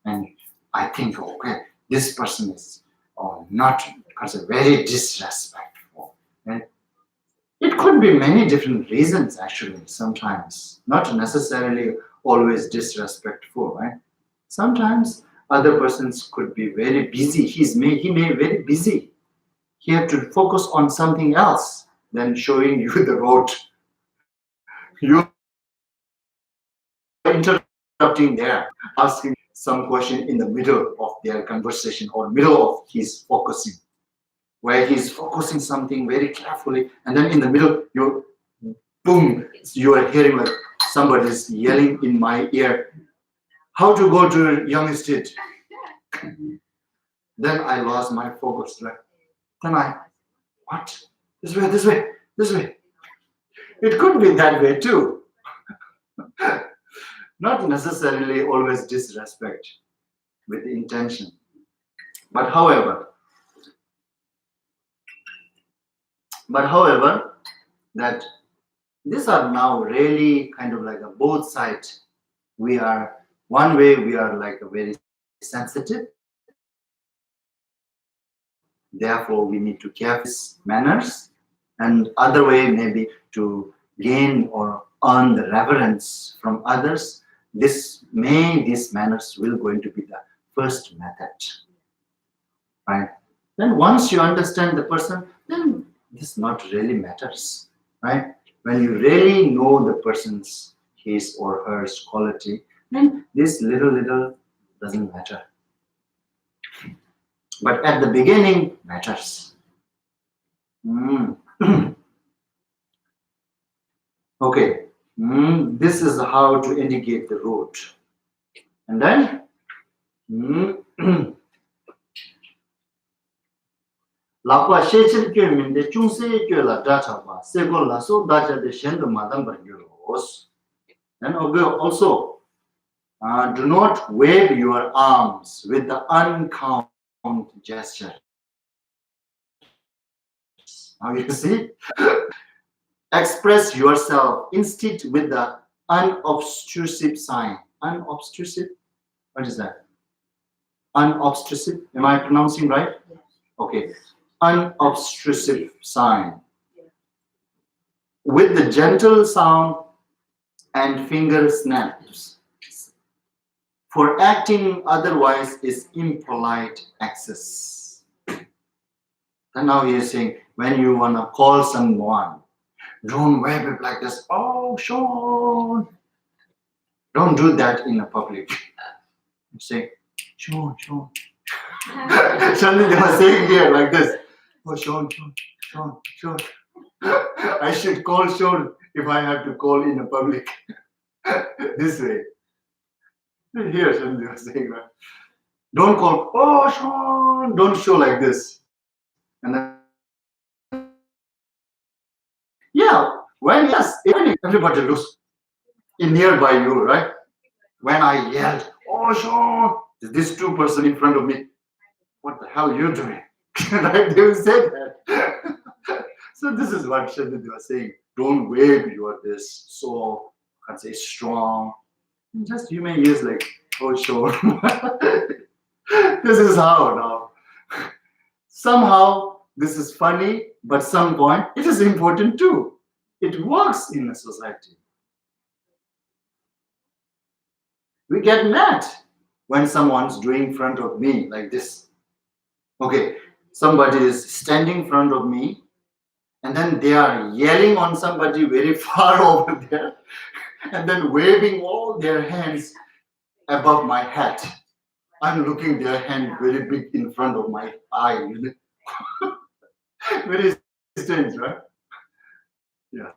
And I think, okay, this person is not, because very disrespectful. And it could be many different reasons, actually, sometimes. Not necessarily always disrespectful, right? Sometimes other persons could be very busy. He may be very busy. He have to focus on something else than showing you the road. You are interrupting there, asking some question in the middle of their conversation or middle of his focusing, where he's focusing something very carefully, and then in the middle, boom, you are hearing like somebody's yelling in my ear, how to go to Young Estate. Then I lost my focus, right? Then what? This way, this way, this way. It could be that way too. Not necessarily always disrespect with the intention. But however, that these are now really kind of like a both sides. We are, one way we are like a very sensitive. Therefore, we need to care his manners. And other way maybe to gain or earn the reverence from others. These manners will going to be the first method. Right? Then once you understand the person, then this not really matters. Right? When you really know the person's, his or her quality, then this little doesn't matter. But at the beginning, matters. Okay, this is how to indicate the road. And then, Lapa Shechel Kyomin, the Chungse Kyola Databa, Sego Lasso Dacha de Shendo Madam Bergulos. And also, do not wave your arms with the uncount gesture. Now you see, express yourself instead with the unobtrusive sign. Unobtrusive? What is that? Unobtrusive? Am I pronouncing right?
Yes.
Okay. Unobtrusive sign. With the gentle sound and finger snaps. For acting otherwise is impolite access. And now he is saying, when you want to call someone, don't wave it like this. Oh, Sean. Don't do that in a public. You say, Sean. Something they were saying here like this. Oh, Sean. I should call Sean if I have to call in a public. this way. Here, Shanti was saying, right? Don't call, oh, Sean, don't show like this. And then, yeah, when yes, everybody looks nearby you, right? When I yelled, oh, Sean, this 2 person in front of me, what the hell are you doing? Right? They will say that. So this is what Shanti was saying. Don't wave you are this so, I can say, strong. Just you may use like, oh, sure. This is how now. Somehow this is funny, but some point it is important too. It works in a society. We get mad when someone's doing in front of me like this. Okay, somebody is standing in front of me, and then they are yelling on somebody very far over there, and then waving all their hands above my head. I'm looking their hand very big in front of my eye. Very strange, right? Yeah.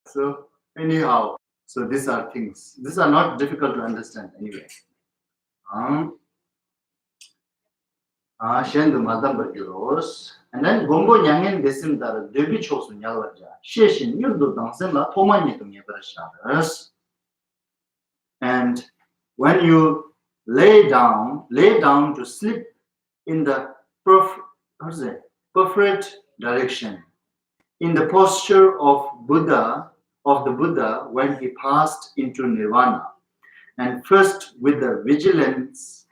So anyhow, so these are things. These are not difficult to understand anyway. Shendu madam berjuros. And then gombo nyangen desim dar debi chosun yalwaja. Sheshin yurdu dansen la tomani tumye berasharas. And when you lay down to sleep in the perfect direction, in the posture of the Buddha when he passed into nirvana, and first with the vigilance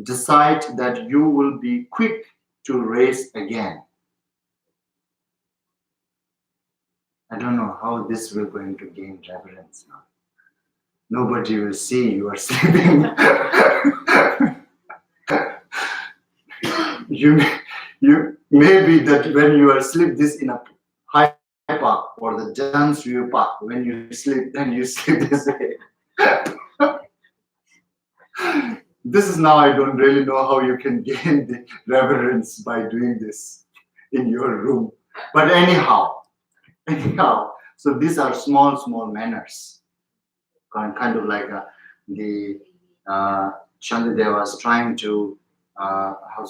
decide that you will be quick to raise again. I don't know how this will going to gain reverence now. Nobody will see you are sleeping. you maybe that when you are asleep this in a high park or the dance view park, when you sleep, then you sleep this way. This is now, I don't really know how you can gain the reverence by doing this in your room. But anyhow, so these are small manners. Kind of like the Shantideva was trying to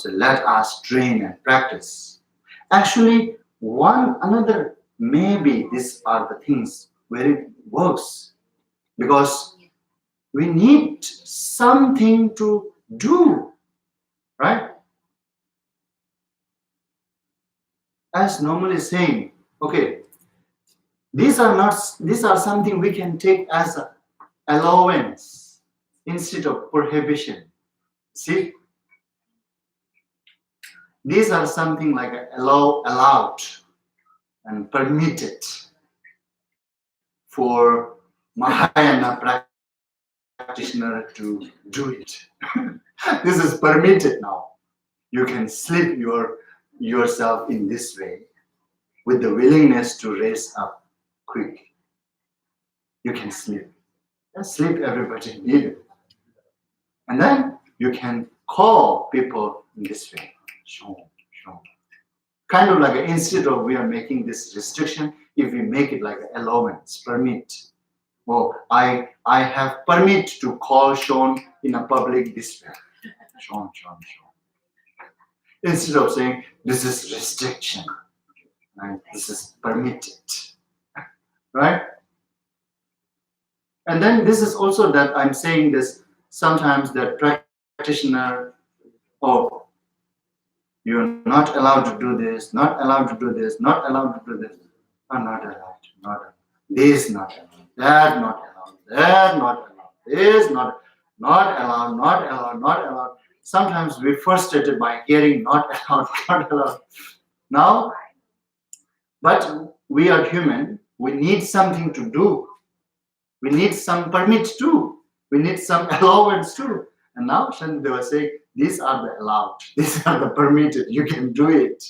let us train and practice. Actually, another, maybe these are the things where it works, because we need something to do, right? As normally saying, okay, these are something we can take as an allowance instead of prohibition. See, these are something like allowed and permitted for Mahayana practitioner to do it. This is permitted now. You can sleep yourself in this way with the willingness to raise up quick. You can sleep. Sleep, everybody need it. And then you can call people in this way. Kind of like instead of we are making this restriction, if we make it like an allowance, permit. Oh, I have permit to call Sean in a public this way. Sean. Instead of saying this is restriction, right? This is permitted, right? And then this is also that I'm saying this sometimes that practitioner, oh, you're not allowed to do this, not allowed to do this, not allowed to do this. Oh, not allowed. This not allowed, that not allowed, that not allowed, this not allowed. Sometimes we're frustrated by hearing not allowed. Now, but we are human, we need something to do. We need some permit too. We need some allowance too. And now Shantideva was saying, these are the allowed, these are the permitted, you can do it.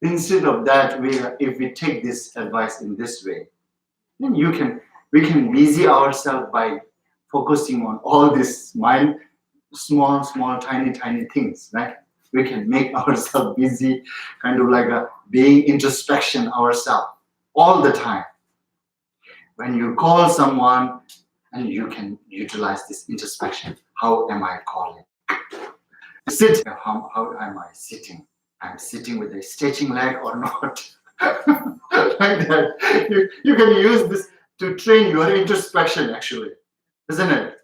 Instead of that, if we take this advice in this way, then we can busy ourselves by focusing on all this mind, small, tiny things, right? We can make ourselves busy, kind of like being introspection ourselves all the time. When you call someone, and you can utilize this introspection. How am I calling? Sit. How am I sitting? I'm sitting with a stretching leg or not? Like that. You can use this to train your introspection, actually, isn't it?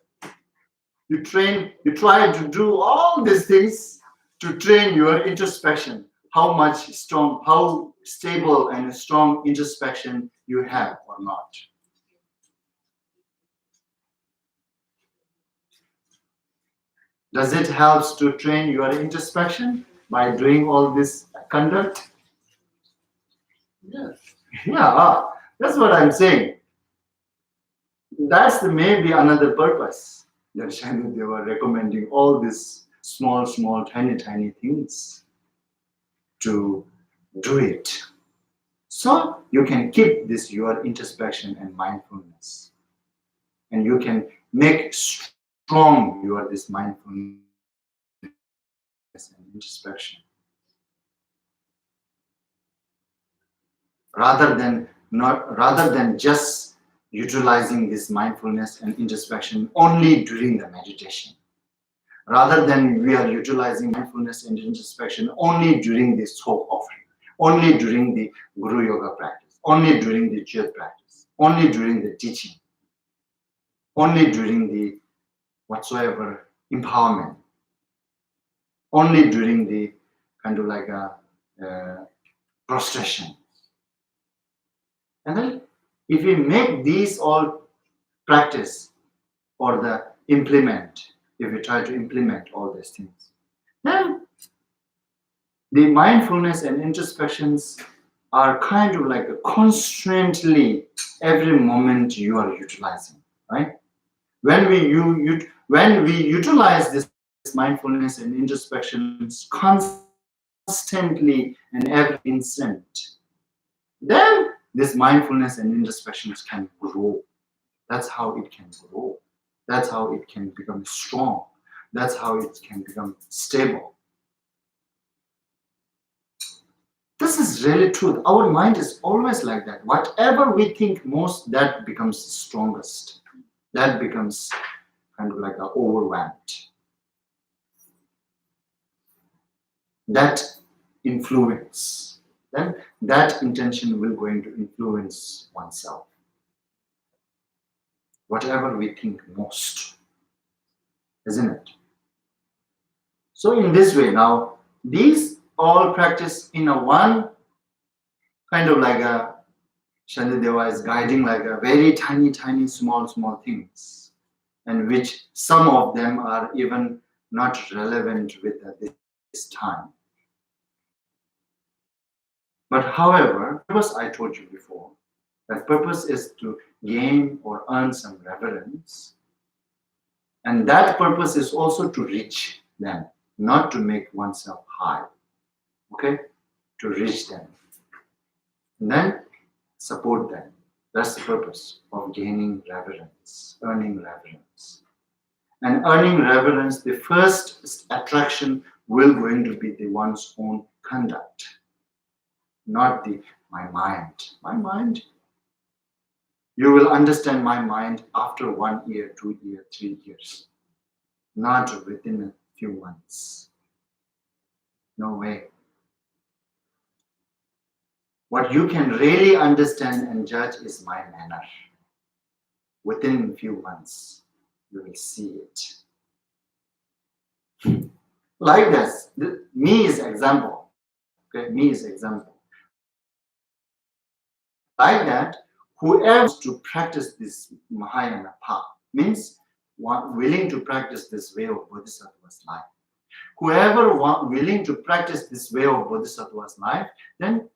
You try to do all these things to train your introspection. How stable and strong introspection you have or not. Does it help to train your introspection by doing all this conduct?
Yes.
Yeah, that's what I'm saying. That's maybe another purpose that they were recommending all these small, tiny things to do it. So you can keep this your introspection and mindfulness, and you can make strong your this mindfulness and introspection, rather than just utilizing this mindfulness and introspection only during the meditation, rather than we are utilizing mindfulness and introspection only during the soap offering, only during the Guru Yoga practice, only during the Jyot practice, only during the teaching, only during the whatsoever empowerment, only during the kind of like a prostration. And then if we make these all practice or the implement, if we try to implement all these things, then the mindfulness and introspections are kind of like a constantly every moment you are utilizing, right? When we utilize this mindfulness and introspections constantly and every instant, then this mindfulness and introspections can grow. That's how it can grow. That's how it can become strong. That's how it can become stable. This is really true. Our mind is always like that. Whatever we think most, that becomes strongest. That becomes kind of like a overwhelmed. That influence, then that intention will going to influence oneself. Whatever we think most, isn't it? So in this way, now these all practice in a one kind of like a Shandideva is guiding like a very tiny, small things, and which some of them are even not relevant with this time. But however, purpose I told you before, that purpose is to gain or earn some reverence, and that purpose is also to reach them, not to make oneself high. Okay, to reach them, and then support them. That's the purpose of gaining reverence, earning reverence. And earning reverence, the first attraction will going to be the one's own conduct, not my mind. My mind, you will understand my mind after 1 year, 2 years, 3 years, not within a few months. No way. What you can really understand and judge is my manner. Within a few months, you will see it. Like this, me is example. Okay, me is example. Like that, whoever wants to practice this Mahayana path means willing to practice this way of Bodhisattva's life. Whoever willing to practice this way of Bodhisattva's life, then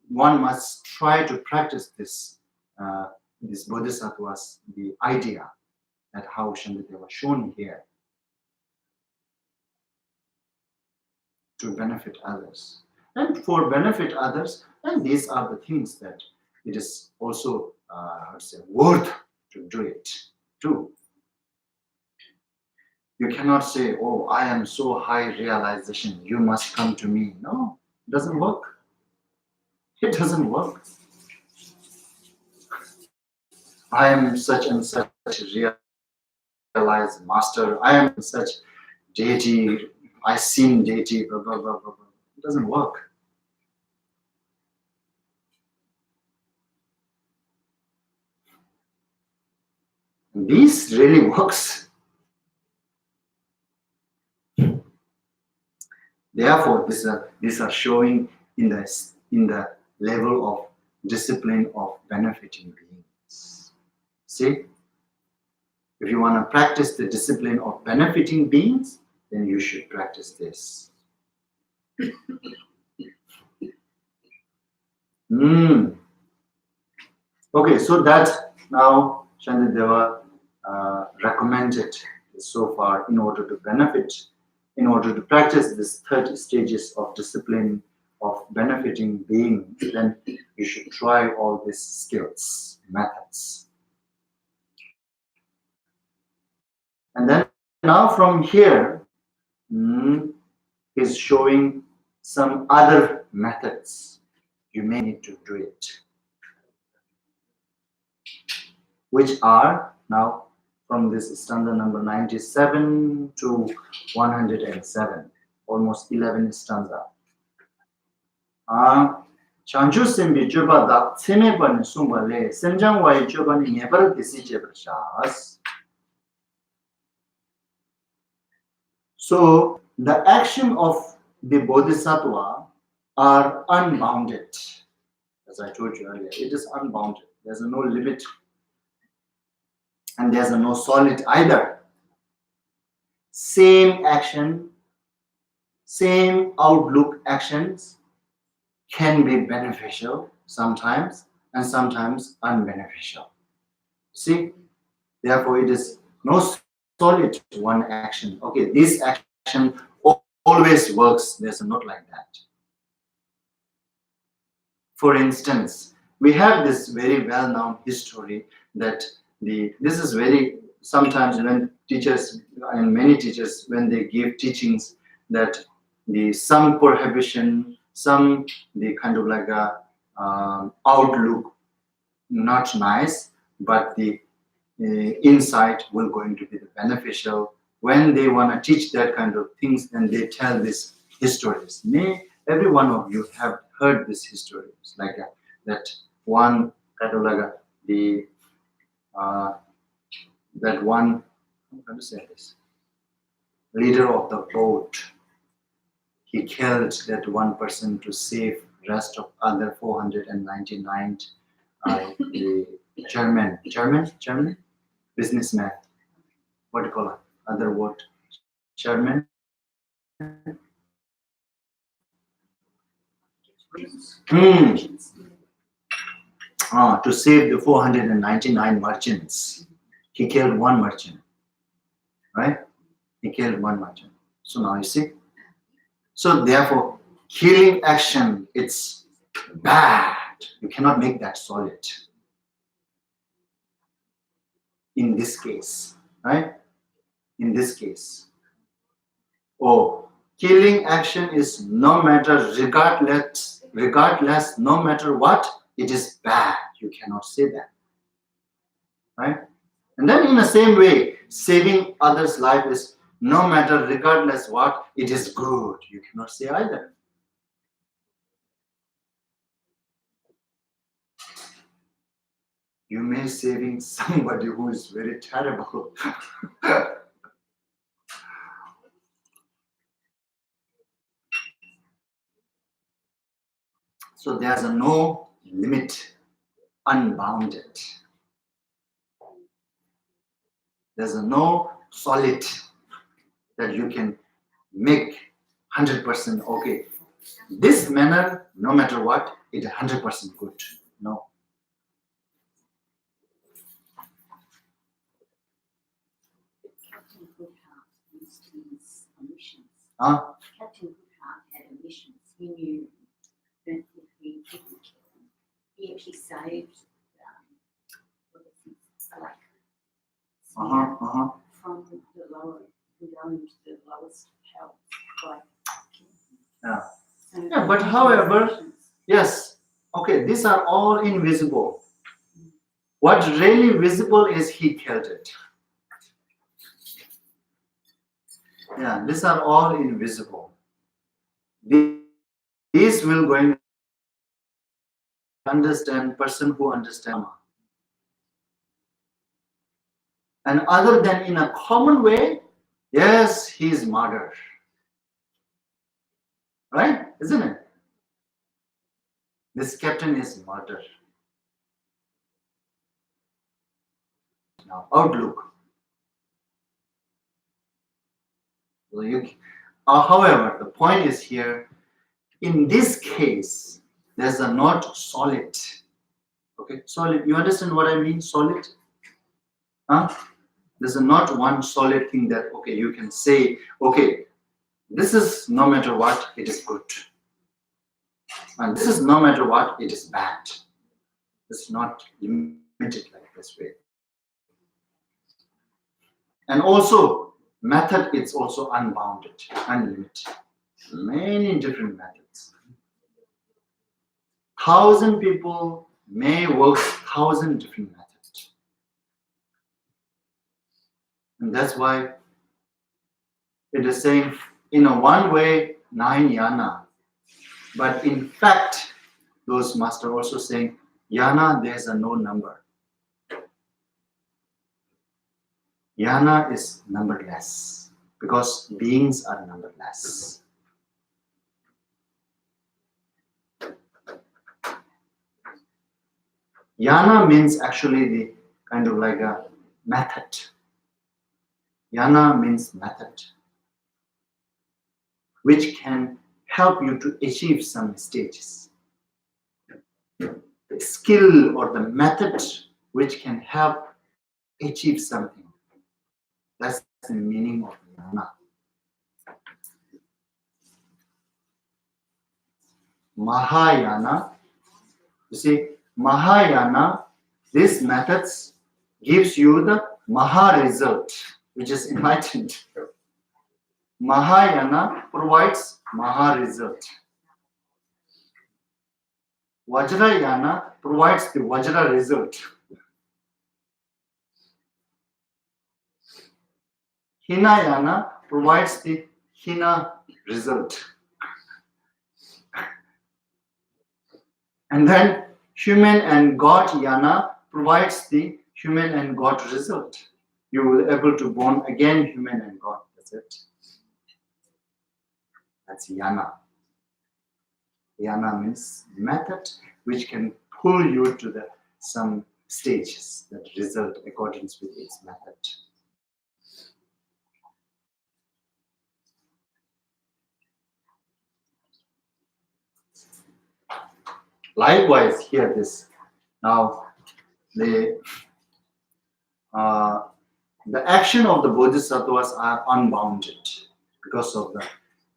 one must try to practice this Bodhisattva's the idea that how Shandideva was shown here to benefit others. And for benefit others, and these are the things that it is also worth to do it too. You cannot say, oh, I am so high realization, you must come to me. No, it doesn't work. It doesn't work. I am such and such realized master. I am such deity. I seen deity. Blah, blah, blah, blah, blah. It doesn't work. This really works. Therefore, these are showing in the level of discipline of benefiting beings. See, if you want to practice the discipline of benefiting beings, then you should practice this. Okay, so that now Shantideva recommended so far in order to benefit, in order to practice this 30 stages of discipline of benefiting beings, then you should try all these skills, methods. And then now from here, he's showing some other methods. You may need to do it, which are now from this stanza number 97 to 107, almost 11 stanza. Chanchu simbi juba da tseme bani sumba le senjang wai juba ni nebar disi jebrashas. So the action of the Bodhisattva are unbounded. As I told you earlier, it is unbounded. There's no limit. And there's no solid either. Same action, same outlook actions can be beneficial sometimes and sometimes unbeneficial. See? Therefore, it is no solid one action. Okay, this action always works. There's not like that. For instance, we have this very well-known history that this is very, sometimes when teachers and many teachers, when they give teachings, that some prohibition, some the kind of like a outlook not nice, but the insight will going to be the beneficial. When they want to teach that kind of things, then they tell these histories. Every one of you have heard these histories, like that one kind of like that one, I'm going to say this, leader of the boat. He killed that one person to save rest of other 499 the German businessman. What do you call it? Other word? German? To save the 499 merchants. He killed one merchant. Right? He killed one merchant. So now you see. So therefore, killing action, it's bad. You cannot make that solid. In this case, right? In this case. Oh, killing action is no matter, regardless, no matter what, it is bad. You cannot say that. Right? And then in the same way, saving others' life is no matter, regardless what, it is good. You cannot say either. You may saving somebody who is very terrible. So there's no limit, unbounded. There's no solid that you can make 100% okay. This manner, no matter what, it is 100% good. No.
Captain Goodhart used his omissions. Captain Goodhart had omissions. He knew that if he didn't kill him, he actually saved from the lower, going to the lowest hell by killing him.
Yeah, but however, yes, okay, these are all invisible. What really visible is he killed it. Yeah, these are all invisible. These will going to understand person who understands. And other than in a common way, yes, he is murdered. Right? Isn't it? This captain is murdered. Now, outlook. However, the point is here, in this case, there's a not solid. Okay, solid. You understand what I mean? Solid? Huh? There's not one solid thing that, okay, you can say, okay, this is no matter what, it is good. And this is no matter what, it is bad. It's not limited like this way. And also, method is also unbounded, unlimited. Many different methods. 1,000 people may work 1,000 different methods. And that's why it is saying, in a one way, 9 yana. But in fact, those masters also saying, yana, there's a no number. Yana is numberless, because beings are numberless. Yana means actually the kind of like a method. Yana means method, which can help you to achieve some stages. The skill or the method which can help achieve something. That's the meaning of yana. Mahayana, you see, Mahayana, these methods gives you the Maha result, which is enlightened. Mahayana provides Maha result. Vajrayana provides the Vajra result. Hinayana provides the Hina result. And then human and God yana provides the human and God result. You will be able to born again human and God. That's it. That's yana. Yana means method which can pull you to the some stages that result according with its method. Likewise, here this now the action of the bodhisattvas are unbounded because of the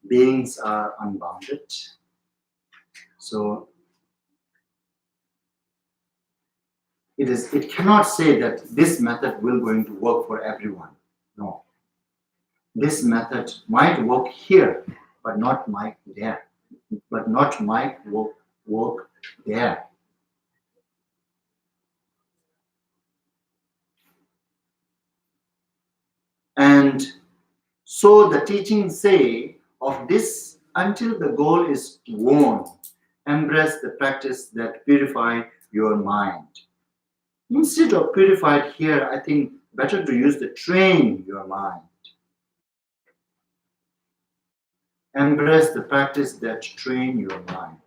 beings are unbounded. So it cannot say that this method will going to work for everyone. No. This method might work here, but not might there. But not might work there. And so the teachings say of this until the goal is won, embrace the practice that purify your mind. Instead of purified here, I think better to use the train your mind. Embrace the practice that train your mind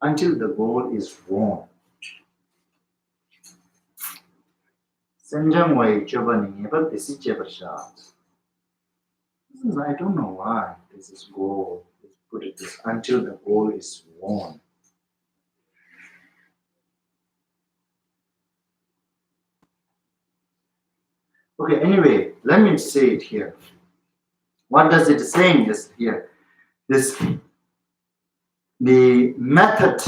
until the goal is won. I don't know why this is goal. Let's put it this until the goal is won. Okay, anyway, let me say it here. What does it saying is here? The method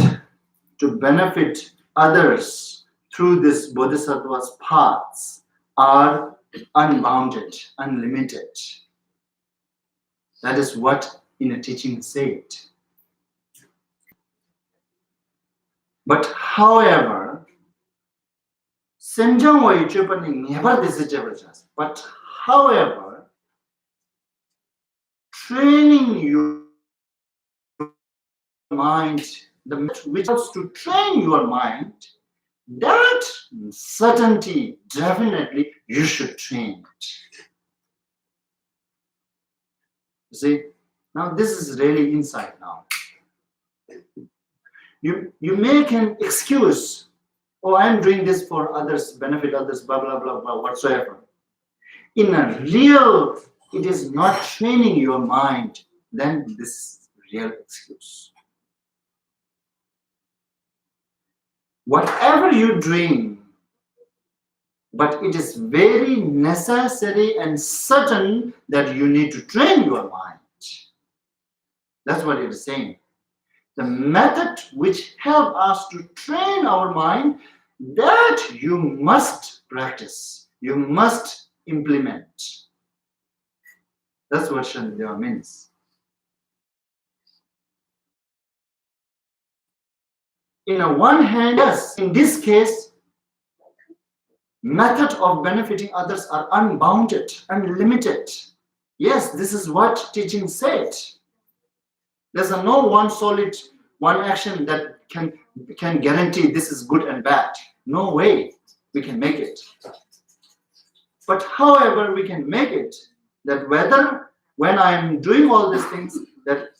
to benefit others through this bodhisattva's paths are unbounded, unlimited. That is what in a teaching said. But however, never this. But however, training your mind, the method which helps to train your mind, that certainty, definitely you should train it. You see, now this is really insight now. You make an excuse, oh, I'm doing this for others, benefit others, blah, blah, blah, blah, whatsoever. In a real, it is not training your mind, then this is real excuse. Whatever you dream, but it is very necessary and certain that you need to train your mind. That's what it is saying. The method which help us to train our mind, that you must practice, you must implement. That's what Shantideva means. In a one hand, yes, in this case, method of benefiting others are unbounded, unlimited. Yes, this is what teaching said. There's no one solid, one action that can guarantee this is good and bad. No way we can make it. But however, we can make it that whether when I am doing all these things, that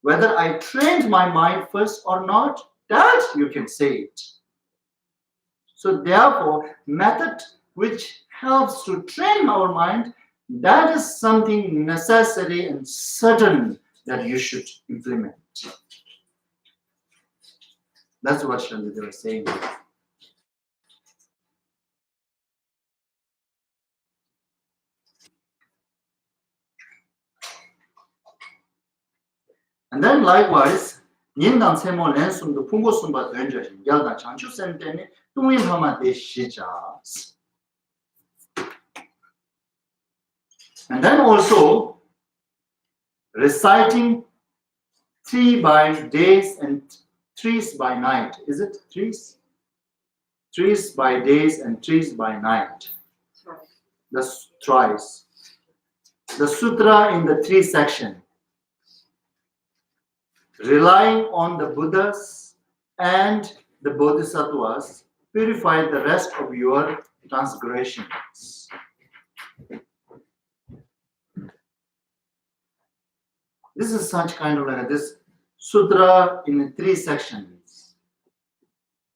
whether I trained my mind first or not, that you can say it. So therefore, method which helps to train our mind, that is something necessary and certain that you should implement. That's what Shantideva is saying. And then likewise, Yindang Semo Lensum, the Pungo Sumba Dönja, Yalda Chanchu Sentene, Tungin Hama de Shijas. And then also reciting 3 by days and 3s by night. Is it 3s? 3s by days and 3s by night. The thrice. The sutra in the 3 section. Relying on the Buddhas and the Bodhisattvas, purify the rest of your transgressions. This is such kind of like this sutra in 3 sections.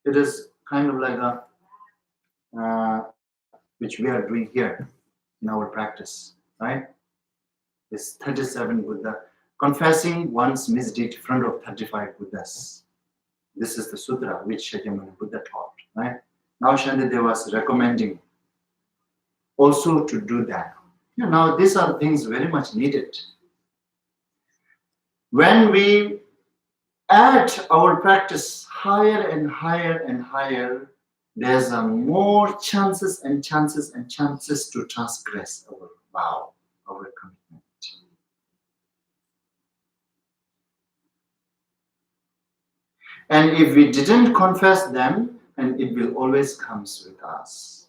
It is kind of like a which we are doing here in our practice, right? This 37 Buddha, confessing one's misdeed in front of 35 Buddhas. This is the sutra which Shakyamuni Buddha taught, right? Now Shantideva was recommending also to do that. Now these are things very much needed. When we add our practice higher and higher and higher, there's more chances and chances and chances to transgress our vow, our commitment. And if we didn't confess them, and it will always comes with us.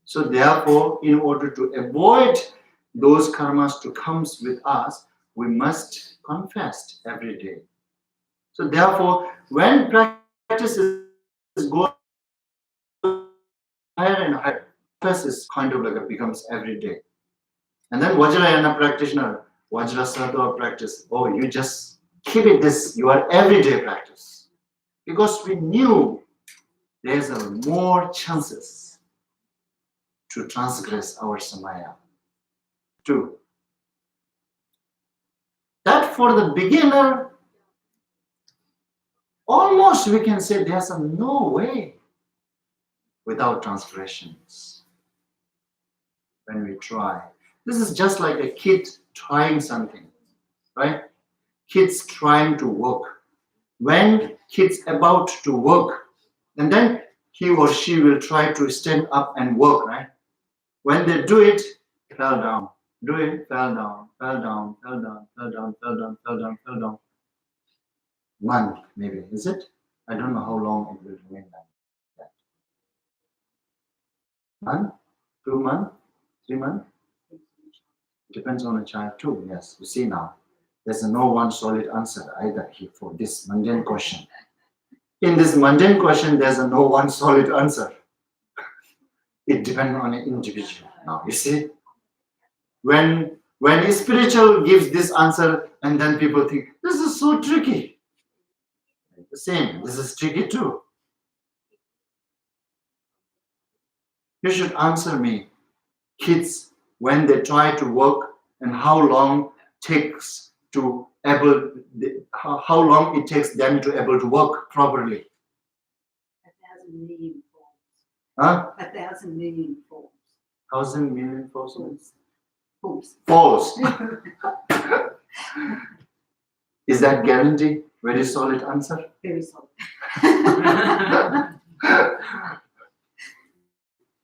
So therefore, in order to avoid those karmas to comes with us, we must confess every day. So therefore, when practice is going higher and higher, practice is kind of like it becomes every day. And then Vajrayana practitioner, Vajrasattva practice, oh, you just keep it this, your everyday practice. Because we knew there's more chances to transgress our samaya. 2. That for the beginner, almost we can say there's no way without transgressions. When we try. This is just like a kid trying something, right? Kids trying to work. When kids about to work, and then he or she will try to stand up and work, right? When they do it, fell down. Do it, fell down, fell down, fell down, fell down, fell down, fell down, fell down. Month, maybe, is it? I don't know how long it will remain like that. month, 2 months, 3 months? Depends on the child too, yes. You see now, there's no one solid answer either here for this mundane question. In this mundane question, there's no one solid answer. It depends on an individual. Now, you see, when spiritual gives this answer, and then people think, this is so tricky. The same, this is tricky too. You should answer me, kids, when they try to work and how long it takes them to able to work properly.
1,000 million falls.
Huh?
1,000 million falls.
1,000 million falls.
Falls.
Falls. Is that guarantee? Very solid answer?
Very solid.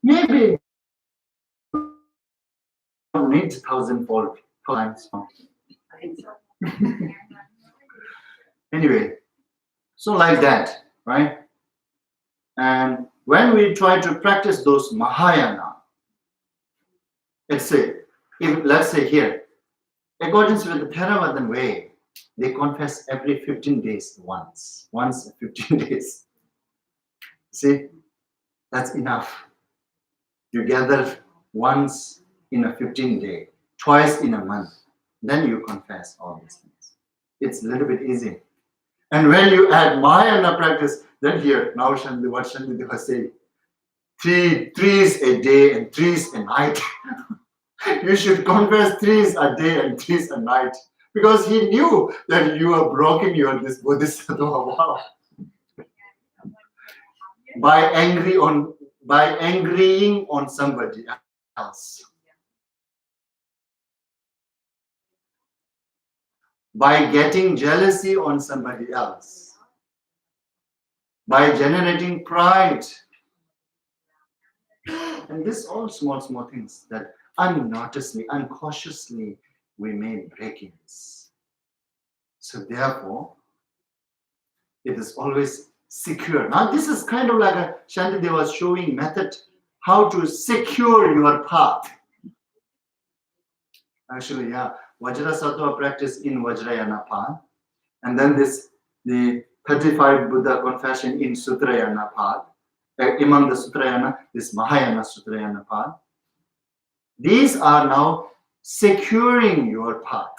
Maybe need 1,000 fold times.
I think so.
Anyway, so like that, right? And when we try to practice those Mahayana, let's say here, according to the Theravadan way, they confess every 15 days once 15 days. See, that's enough. You gather once in a 15 day, twice in a month, then you confess all these things. It's a little bit easy. And when you add Mahayana practice, then here, now what Shandideva say, threes a day and threes a night. You should confess threes a day and threes a night. Because he knew that you are broken this bodhisattva vow. By agreeing on somebody else. By getting jealousy on somebody else. By generating pride. And this all small things that unnoticedly, uncautiously we may break in. So therefore, it is always secure. Now this is kind of like a Shantideva showing method how to secure your path. Actually, yeah, Vajrasattva practice in Vajrayana path, and then the 35 Buddha confession in Sutrayana path. Among the Sutrayana, this Mahayana Sutrayana path. These are now securing your path.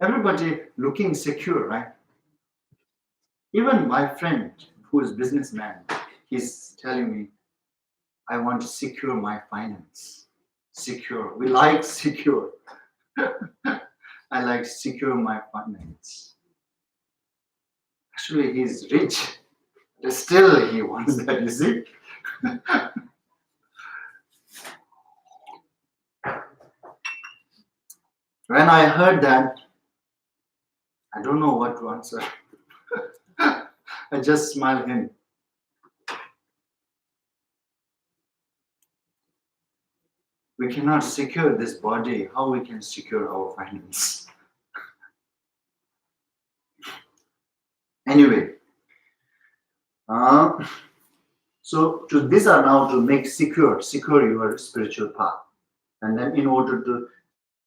Everybody looking secure, right? Even my friend who is businessman, he's telling me, I want to secure my finance. Secure. We like secure. I like secure my finance. Actually, he's rich. But still, he wants that, you see? When I heard that, I don't know what to answer. I just smiled him. We cannot secure this body. How we can secure our finance? Anyway, so these are now to make secure your spiritual path. And then in order to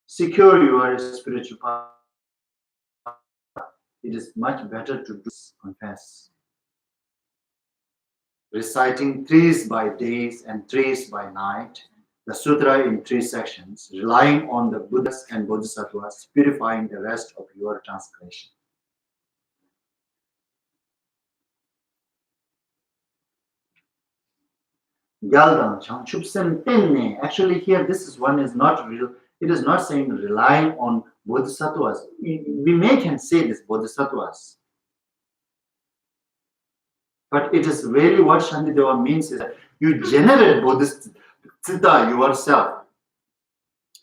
secure your spiritual path, it is much better to do confess. Reciting threes by days and threes by night, the sutra in 3 sections, relying on the Buddhas and Bodhisattvas, purifying the rest of your transgression. Actually, here this one is not real. It is not saying relying on Bodhisattvas. We can say this Bodhisattvas. But it is really what Shantideva means is that you generate Bodhisattva yourself.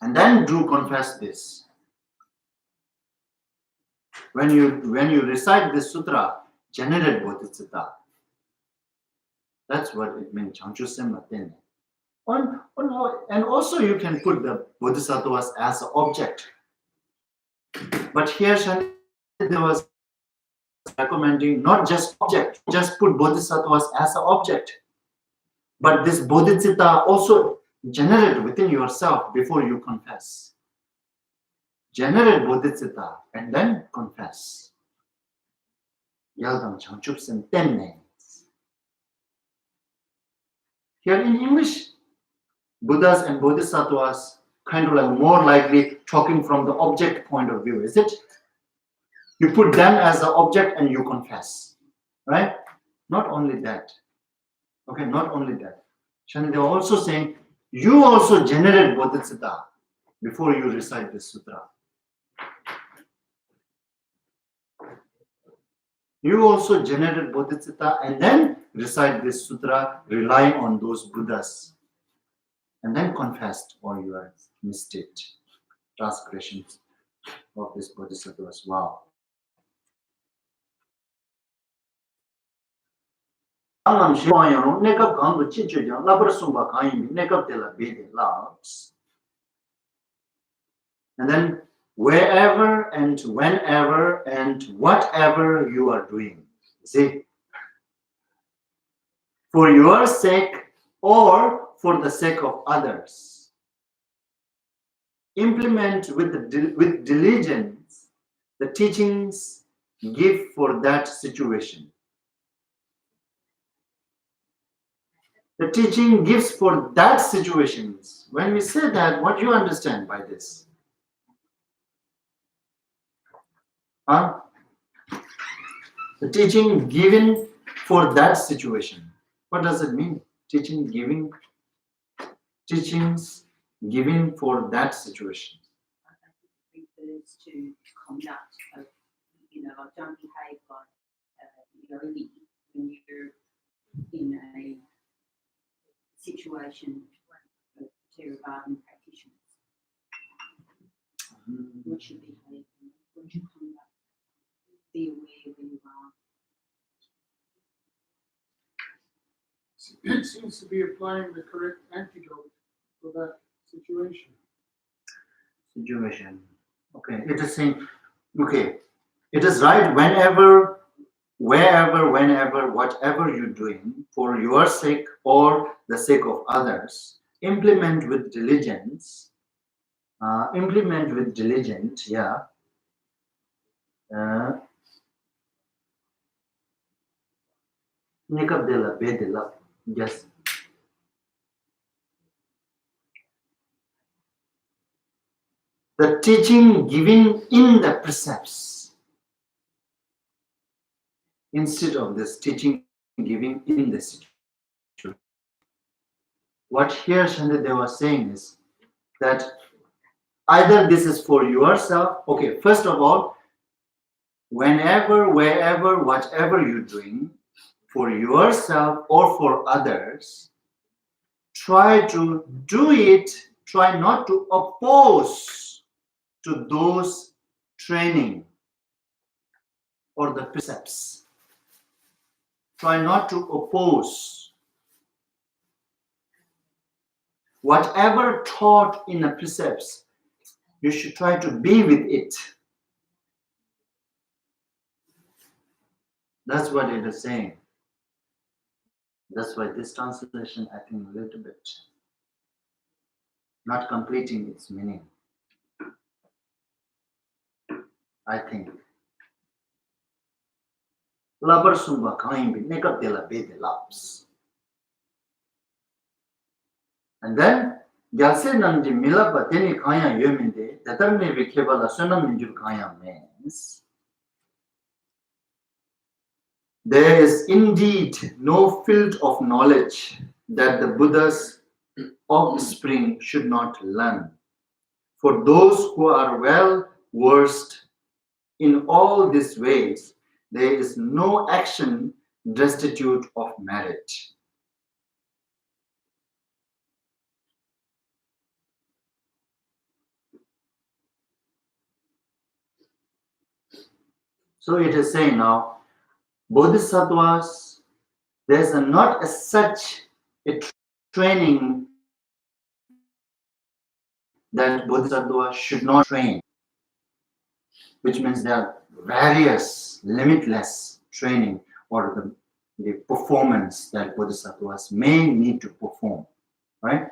And then do confess this. When you recite this sutra, generate Bodhisattva. That's what it means. And also you can put the Bodhisattvas as an object. But here Shantideva recommending not just object, just put bodhisattvas as an object, but this bodhicitta also generate within yourself before you confess. Generate bodhicitta and then confess. Yaldam Changchupsen 10 names. Here in English, Buddhas and bodhisattvas kind of like more likely talking from the object point of view, is it? You put them as an object and you confess, right? Not only that. Okay, not only that. Shani, they are also saying, you also generate bodhicitta before you recite this sutra. You also generate bodhicitta and then recite this sutra, relying on those Buddhas, and then confessed all your misdeed transgressions of this bodhisattvas. Wow. And then wherever and whenever and whatever you are doing, see, for your sake or for the sake of others, implement with diligence the teachings give for that situation. The teaching gives for that situations. When we say that, what do you understand by this? Huh? The teaching given for that situation. What does it mean? Teachings given for that situation.
It refers to conduct of, like don't behave like a yogi when you're in a situation of Theravada practitioners. What should behave? What should conduct? Be aware where you are.
It seems to be applying the correct antidote for that situation.
Okay, it is saying, okay, it is right whenever, wherever, whenever, whatever you're doing for your sake or the sake of others, implement with diligence, yeah. Yes. The teaching given in the precepts instead of this teaching giving in the situation. What here Shandade was saying is that either this is for yourself, okay, first of all, whenever, wherever, whatever you're doing, for yourself or for others, try to do it, try not to oppose to those training or the precepts. Try not to oppose. Whatever taught in the precepts, you should try to be with it. That's what it is saying. That's why this translation, I think, a little bit not completing its meaning. I think. Labar sumba kaimbi nekap dela bede laps. And then gyalse namji milapa teni kaya yominde tatarne vikebala sonam minjur kaya means there is indeed no field of knowledge that the Buddha's offspring should not learn. For those who are well versed in all these ways, there is no action destitute of merit. So it is saying now, Bodhisattvas, there is not as such a training that Bodhisattvas should not train, which means there are various this limitless training or the performance that bodhisattvas may need to perform, right?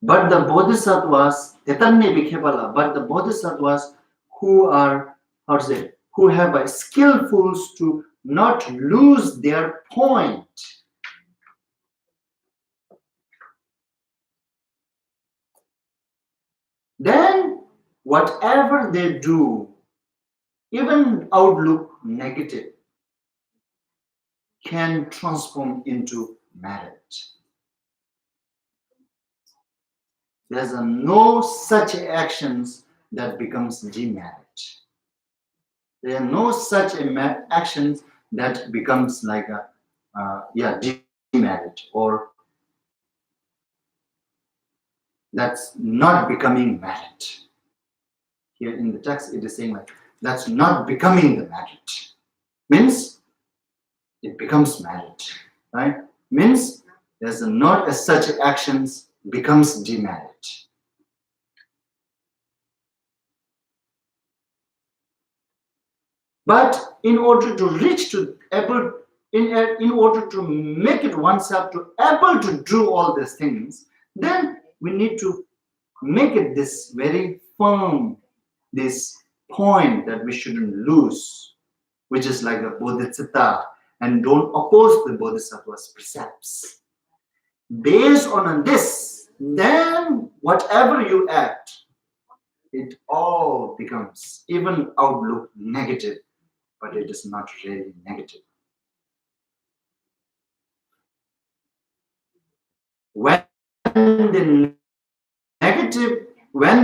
But the bodhisattvas, but the bodhisattvas who are, who have a skillfuls to not lose their point. Then whatever they do, even outlook negative, can transform into merit. There's no such actions that becomes demerit. There are no such actions that becomes like a demerit, or that's not becoming merit. Here in the text it is saying like that's not becoming the merit. Means it becomes merit, right? Means there's not as such actions becomes demerit. But in order to reach to able, in order to make it oneself to able to do all these things, then we need to make it this very firm, this point that we shouldn't lose, which is like a bodhicitta, and don't oppose the bodhisattva's precepts. Based on this, then whatever you act, it all becomes, even outlook negative, but it is not really negative. When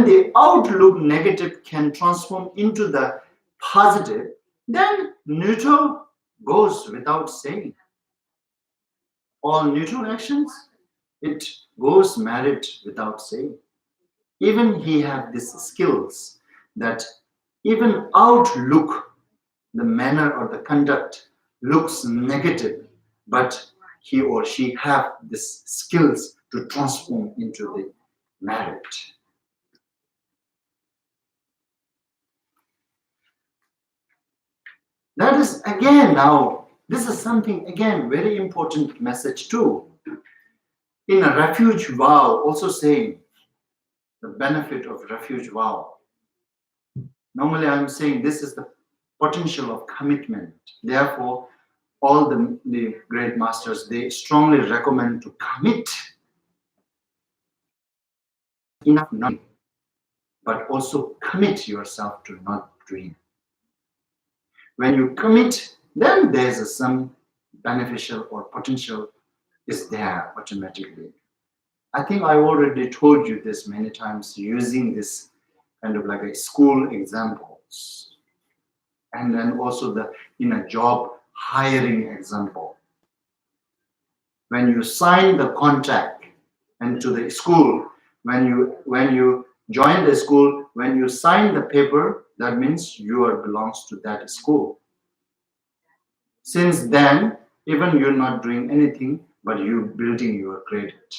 the outlook negative can transform into the positive, then neutral goes without saying. All neutral actions, it goes merit without saying. Even he have these skills that even outlook, the manner or the conduct looks negative, but he or she have these skills to transform into the merit. That is again now, this is something again very important message too. In a refuge vow, also saying the benefit of refuge vow. Normally I'm saying this is the potential of commitment. Therefore, all the great masters, they strongly recommend to commit enough knowledge, but also commit yourself to not doing. When you commit, then there's some beneficial or potential is there automatically. I think I already told you this many times using this kind of like a school examples, and then also the in a job hiring example. When you sign the contract and to the school, when you join the school, when you sign the paper, that means you are belongs to that school. Since then, even you're not doing anything, but you're building your credit.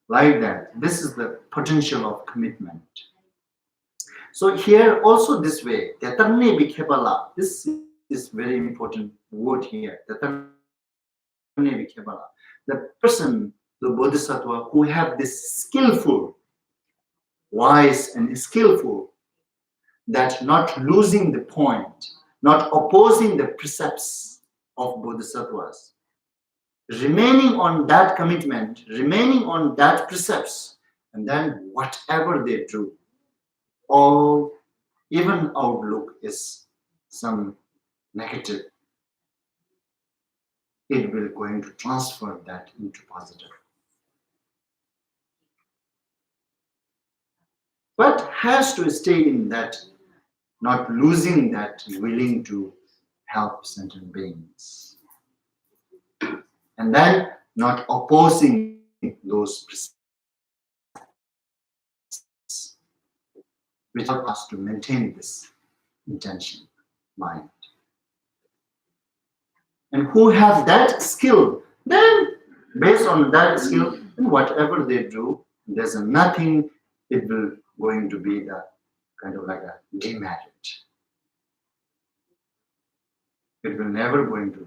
Like that. This is the potential of commitment. So here also this way, Tatarne Bhikkhabala, this is very important word here. Tatarne Bhikkhabala. The person, the bodhisattva who have this skillful, wise and skillful, that not losing the point, not opposing the precepts of bodhisattvas, remaining on that commitment, remaining on that precepts, and then whatever they do, all even outlook is some negative, it will going to transfer that into positive. But has to stay in that, not losing that, willing to help sentient beings. And then not opposing those precepts, which help us to maintain this intention, mind. And who have that skill, then Based on that skill, whatever they do, there's nothing it will going to be the kind of like a demerit. It will never going to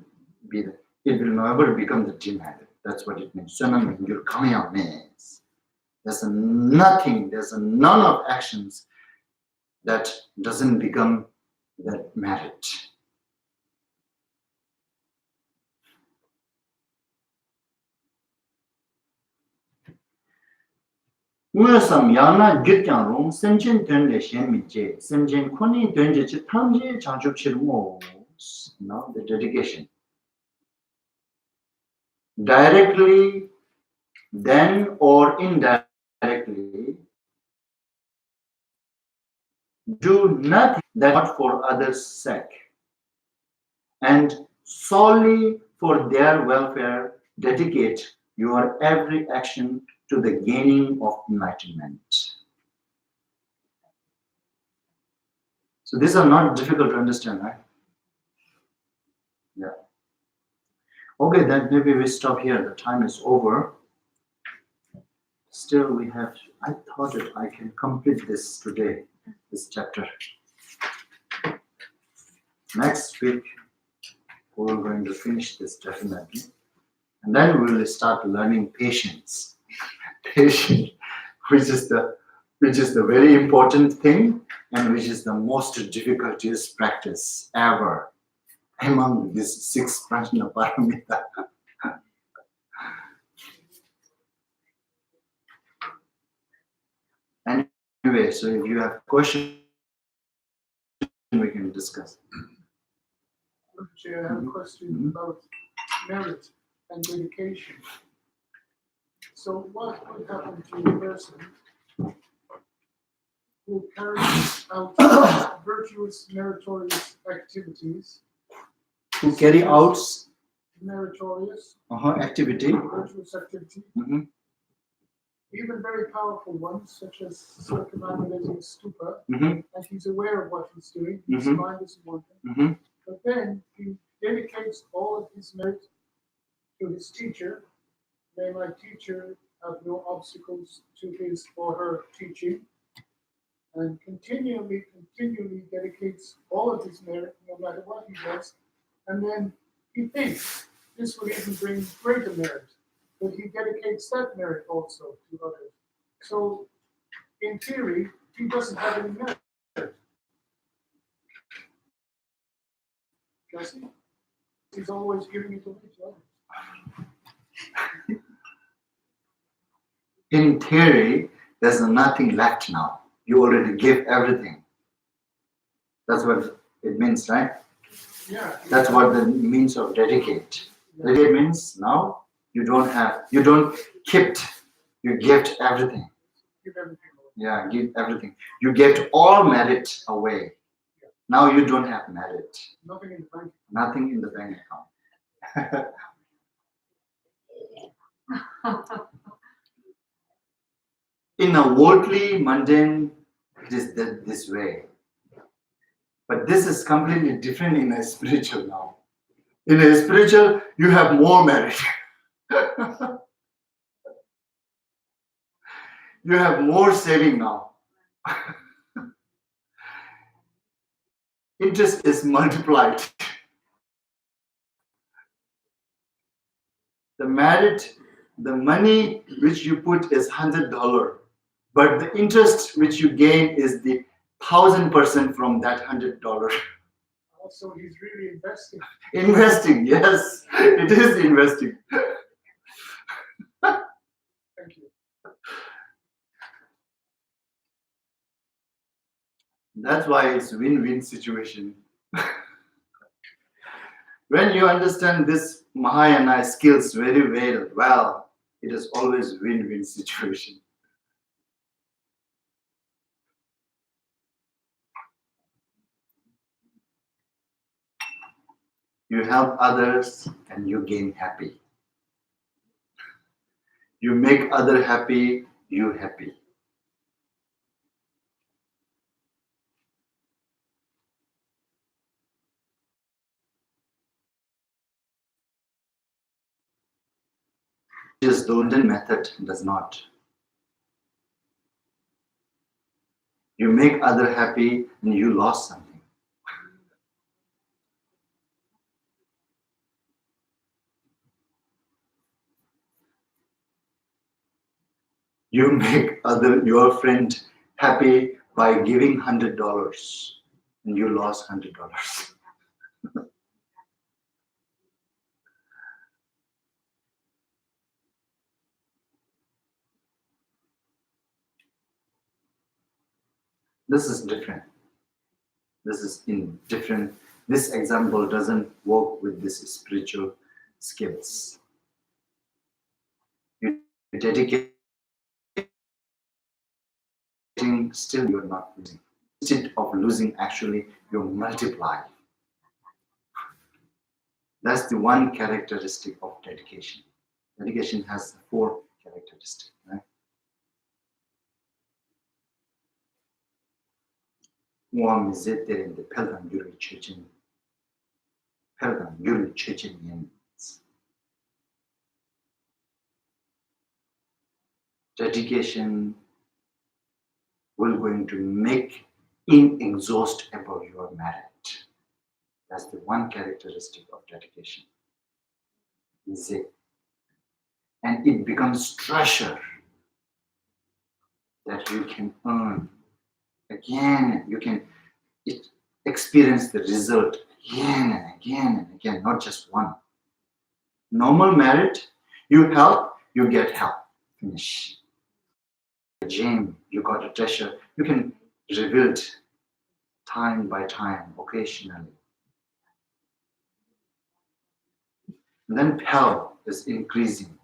be the. It will never become the demerit. That's what it means. You're coming out means. There's nothing. There's none of actions that doesn't become that merit. Musam yana gyutyang rong senchen tenle shen mi je senchen koni tenje chi tamje changchuk chirmo. Now the dedication. Directly, then or indirectly, do nothing that not for others' sake, and solely for their welfare, dedicate your every action to the gaining of enlightenment. So these are not difficult to understand, right? Yeah. Okay, then maybe we stop here. The time is over. Still, we have. I thought that I can complete this today, this chapter. Next week, we're going to finish this definitely. And then we will start learning patience. Patience, which is the very important thing and which is the most difficultest practice ever among these 6 prajna paramita. Anyway, so if you have questions, we can discuss.
Actually, I have a question about merit and dedication. So what would happen to a person who carries out virtuous, meritorious activities?
Who carry out
meritorious
activity,
virtuous activity, even very powerful ones, such as circumambulating stupa, and he's aware of what he's doing, his mind is working, but then he dedicates all of his merit to his teacher. May my teacher have no obstacles to his or her teaching, and continually dedicates all of his merit, no matter what he does, and then he thinks this will even bring greater merit, but he dedicates that merit also to others. So, in theory, he doesn't have any merit. Does he? He's always giving it away to others.
In theory, there's nothing left now. You already give everything. That's what it means, right?
Yeah.
That's what the means of dedicate. Yeah. Dedicate means now you don't keep, you give everything.
Give everything away.
Yeah, give everything. You get all merit away. Yeah. Now you don't have merit.
Nothing in the bank.
Nothing in the bank account. In a worldly, mundane, it is this way. But this is completely different in a spiritual now. In a spiritual, you have more merit. You have more saving now. Interest is multiplied. The merit, the money which you put is $100, but the interest which you gain is the 1,000% from that $100.
Also, he's really investing.
Investing, yes, it is investing.
Thank you.
That's why it's win-win situation. When you understand this Mahayana skills very well, it is always win-win situation. You help others and you gain happy. You make other happy, you happy. This golden method does not. You make other happy and you lost something. You make your friend happy by giving $100 and you lost $100. This is different. This is different. This example doesn't work with this spiritual skills. You dedicate, still you're not losing. Instead of losing, actually, you multiply. That's the one characteristic of dedication. Dedication has 4 characteristics, right? One is it in the Pelgan Yuri Chechen. Pelgan Yuri Chechen. Dedication will going to make inexhaustible your merit. That's the one characteristic of dedication. Is it? And it becomes treasure that you can earn again. You can experience the result again and again and again, not just one. Normal merit, you help, you get help. Finish. A gem, you got a treasure, you can rebuild time by time, occasionally. And then hell is increasing.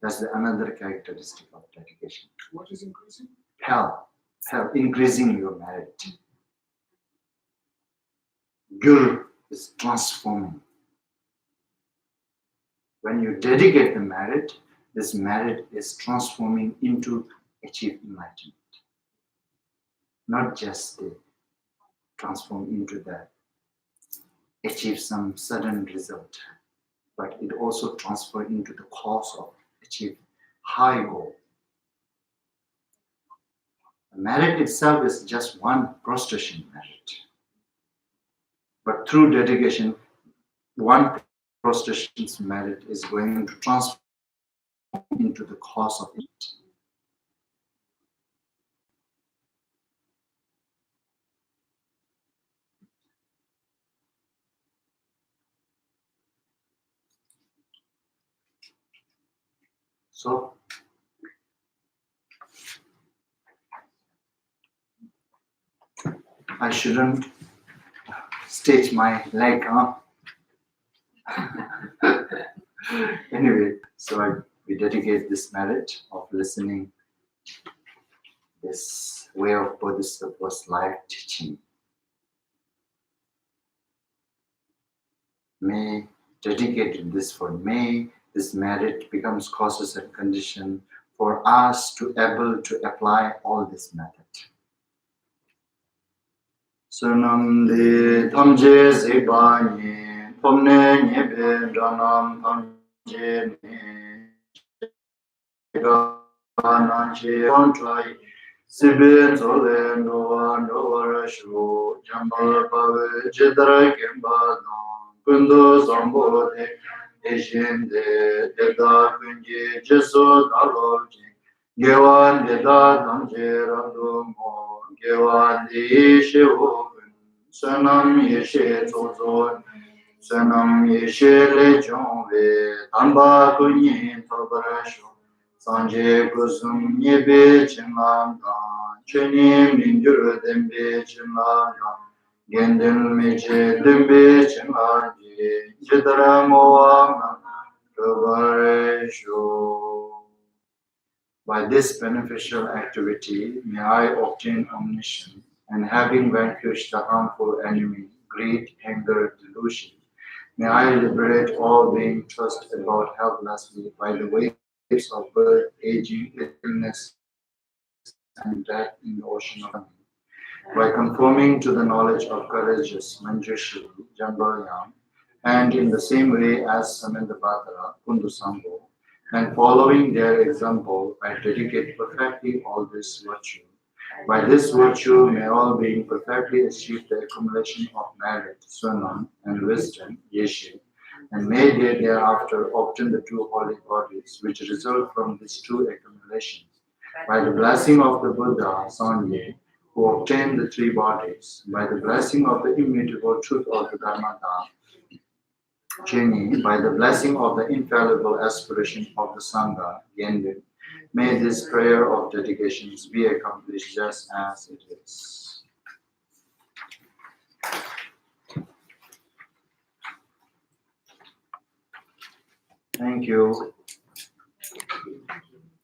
That's another characteristic of dedication.
What is increasing?
Hell, increasing your merit. Gur is transforming. When you dedicate the merit, this merit is transforming into achieve enlightenment. Not just the transform into the achieve some sudden result, but it also transfer into the cause of achieve high goal. The merit itself is just one prostration merit. But through dedication, one prostration's merit is going to transform into the cause of it. So, I shouldn't stitch my leg, huh? Anyway, so we dedicate this merit of listening, this way of Bodhisattva's life teaching. May dedicate this for May, this merit becomes causes and condition for us to able to apply all this method. Sunam de tamje zibani, pomne nyebe dranam tamje ne, gananche kontrai, sibe zole noa rashu, jambal pave jedra kemba no, kundo zambo de, ejende deda kunji jeso daloji, gewan deda tamje randumo, gewan di shivu, Sanam yeshe zozo, sanam yeshe lechonve, tamba kunyi tabarasho, sanje kusum nyebe chimlam dan, cheni mingyur dembe chimlam dan, gendel meche dembe chimlam je, jidara moa tabarasho. By this beneficial activity, may I obtain omniscience, and having vanquished the harmful enemy, greed, anger, delusion, may I liberate all being tossed about helplessly by the waves of birth, aging, illness, and death in the ocean of time. By conforming to the knowledge of courageous Manjushri, Jambalyam, and in the same way as Samanthabhatara, Kundusambo, and following their example, I dedicate perfectly all this virtue. By this virtue may all being perfectly achieve the accumulation of merit, sunnam, and wisdom, yeshe, and may they thereafter obtain the two holy bodies which result from these two accumulations. By the blessing of the Buddha, Sangye, who obtained the three bodies, by the blessing of the immutable truth of the Dharmata, Jini, by the blessing of the infallible aspiration of the Sangha, Genrin, may this prayer of dedications be accomplished just as it is. Thank you.